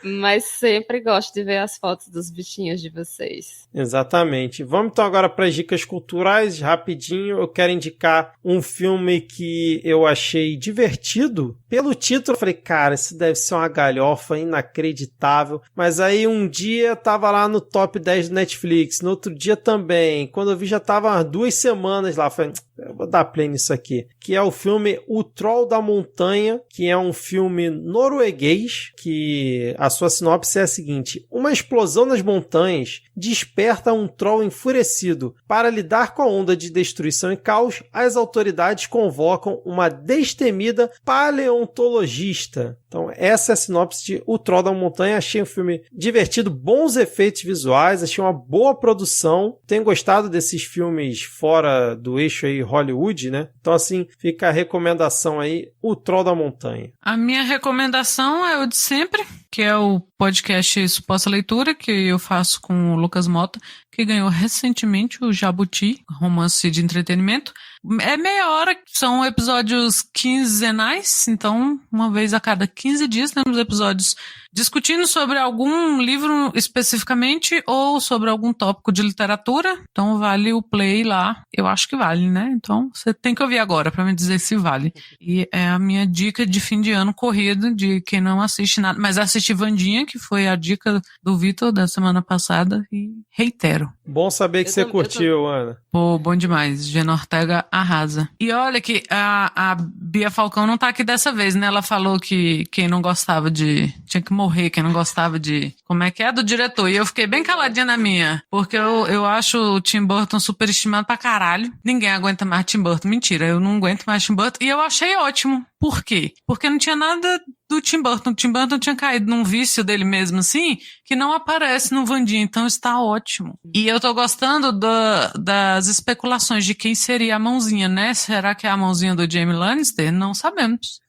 Mas sempre gosto de ver as fotos dos bichinhos de vocês. Exatamente. Vamos então agora para as dicas culturais, rapidinho. Eu quero indicar um filme que eu achei divertido. Pelo título, eu falei, cara, isso deve ser uma galhofa inacreditável. Mas aí um dia tava lá no top 10 do Netflix, no outro dia também. Quando eu vi já tava umas 2 semanas lá. Eu falei, eu vou dar play nisso aqui. Que é o filme O Troll da Montanha, que é um filme norueguês, que a sua sinopse é a seguinte: uma explosão nas montanhas desperta um troll enfurecido. Para lidar com a onda de destruição e caos, as autoridades convocam uma destemida paleontologista. Então, essa é a sinopse de O Troll da Montanha. Achei um filme divertido, bons efeitos visuais, achei uma boa produção. Tenho gostado desses filmes fora do eixo aí Hollywood, né? Então, assim, fica a recomendação aí, O Troll da Montanha. A minha recomendação é o de sempre, que é o podcast Suposta Leitura, que eu faço com o Lucas Mota, que ganhou recentemente o Jabuti, romance de entretenimento. É meia hora, são episódios quinzenais, então uma vez a cada 15 dias temos episódios discutindo sobre algum livro especificamente ou sobre algum tópico de literatura, então vale o play lá, eu acho que vale, né? Então você tem que ouvir agora para me dizer se vale. E é a minha dica de fim de ano corrido, de quem não assiste nada, mas assisti Wandinha, que foi a dica do Vitor da semana passada, e reitero. Bom saber que você curtiu, Ana. Pô, bom demais. Gena Ortega arrasa. E olha que a Bia Falcão não tá aqui dessa vez, né? Ela falou que quem não gostava de... Tinha que morrer, quem não gostava de... Como é que é? Do diretor. E eu fiquei bem caladinha na minha. Porque eu acho o Tim Burton superestimado pra caralho. Ninguém aguenta mais Tim Burton. Mentira, eu não aguento mais Tim Burton. E eu achei ótimo. Por quê? Porque não tinha nada do Tim Burton. O Tim Burton tinha caído num vício dele mesmo, assim, que não aparece no Wandinha. Então está ótimo. E eu tô gostando das especulações de quem seria a mãozinha, né? Será que é a mãozinha do Jaime Lannister? Não sabemos.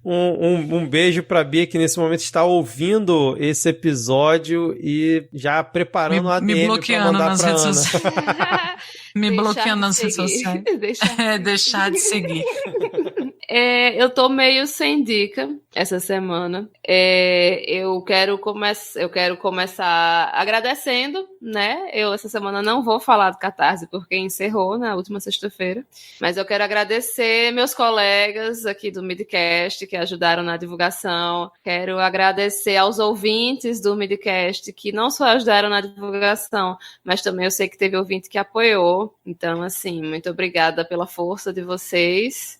Um beijo pra Bia, que nesse momento está ouvindo esse episódio e já preparando a ADM me bloqueando pra mandar nas pra redes Ana. sociais. Me bloqueando nas redes sociais. Deixar de seguir. Eu tô meio sem dica essa semana. Eu quero começar agradecendo, né? Eu essa semana não vou falar do Catarse porque encerrou na última sexta-feira, mas eu quero agradecer meus colegas aqui do Midcast que ajudaram na divulgação. Quero agradecer aos ouvintes do Midcast que não só ajudaram na divulgação, mas também eu sei que teve ouvinte que apoiou. Então, assim, muito obrigada pela força de vocês.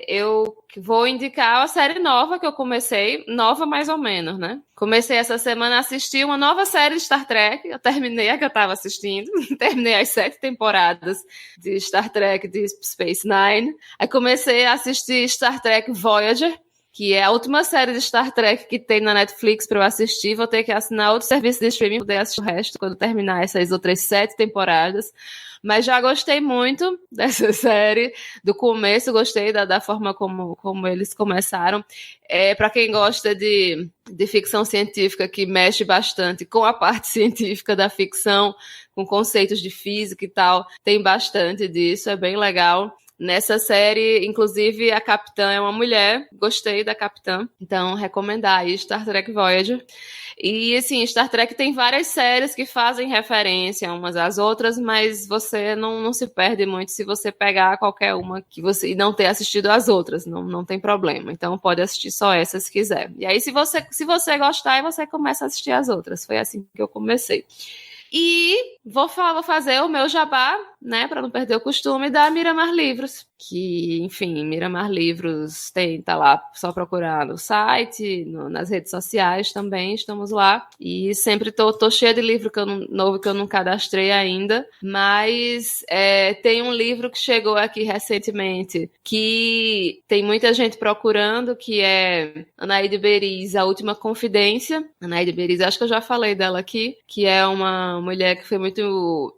Eu vou indicar a série nova que eu comecei, nova mais ou menos, né? Comecei essa semana a assistir uma nova série de Star Trek, eu terminei a que eu estava assistindo, terminei as 7 temporadas de Star Trek de Space Nine, aí comecei a assistir Star Trek Voyager, que é a última série de Star Trek que tem na Netflix para eu assistir. Vou ter que assinar outro serviço de streaming para poder assistir o resto quando terminar essas outras 7 temporadas. Mas já gostei muito dessa série. Do começo, gostei da forma como eles começaram. Para quem gosta de ficção científica, que mexe bastante com a parte científica da ficção, com conceitos de física e tal, tem bastante disso, é bem legal. Nessa série, inclusive, a capitã é uma mulher. Gostei da capitã. Então, recomendar aí Star Trek Voyager. E, assim, Star Trek tem várias séries que fazem referência umas às outras, mas você não se perde muito se você pegar qualquer uma que você e não ter assistido as outras. Não tem problema. Então, pode assistir só essa se quiser. E aí, se você gostar, você começa a assistir as outras. Foi assim que eu comecei. E vou fazer o meu jabá, né, para não perder o costume, da Miramar Livros, que, enfim, Miramar Livros tá lá, só procurar no site, nas redes sociais também, estamos lá, e sempre tô cheia de livro novo que eu não cadastrei ainda, mas tem um livro que chegou aqui recentemente, que tem muita gente procurando, que é Anaíde Beriz, A Última Confidência. Anaíde Beriz, acho que eu já falei dela aqui, que é uma mulher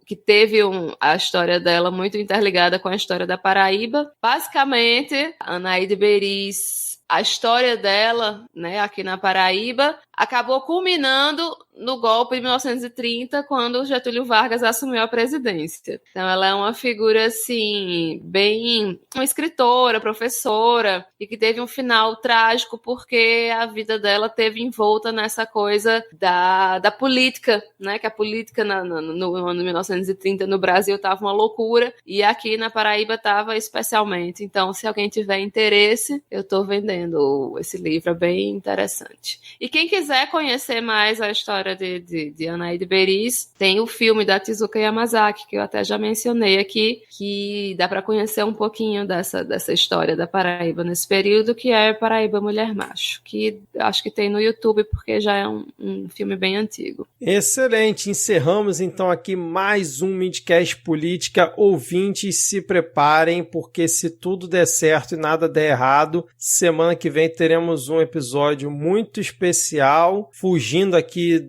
que teve a história dela muito interligada com a história da Paraíba. Basicamente, Anaíde Beriz, a história dela, né, aqui na Paraíba, acabou culminando no golpe de 1930, quando Getúlio Vargas assumiu a presidência. Então ela é uma figura, assim, bem... uma escritora, professora, e que teve um final trágico porque a vida dela teve envolta nessa coisa da política, né? Que a política no ano 1930 no Brasil estava uma loucura, e aqui na Paraíba estava especialmente. Então, se alguém tiver interesse, eu estou vendendo esse livro, é bem interessante. E quem quiser conhecer mais a história de Anaíde Beriz, tem o filme da Tezuka Yamazaki, que eu até já mencionei aqui, que dá para conhecer um pouquinho dessa história da Paraíba nesse período, que é Paraíba Mulher Macho, que acho que tem no YouTube, porque já é um filme bem antigo. Excelente, encerramos então aqui mais um Midcast Política. Ouvintes, se preparem, porque se tudo der certo e nada der errado, semana que vem teremos um episódio muito especial, fugindo aqui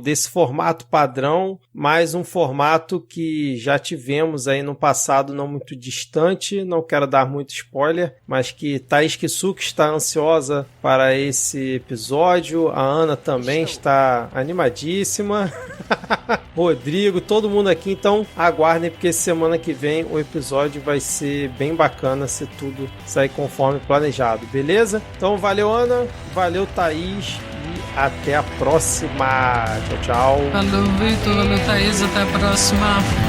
desse formato padrão, mais um formato que já tivemos aí no passado não muito distante, não quero dar muito spoiler, mas que Thaís Kisuki está ansiosa para esse episódio, a Ana também está animadíssima, Rodrigo, todo mundo aqui, então aguardem, porque semana que vem o episódio vai ser bem bacana se tudo sair conforme planejado, beleza? Então valeu, Ana, valeu, Thaís, e até a próxima. Tchau, tchau. Valeu, Vitor, valeu, Thaís, até a próxima.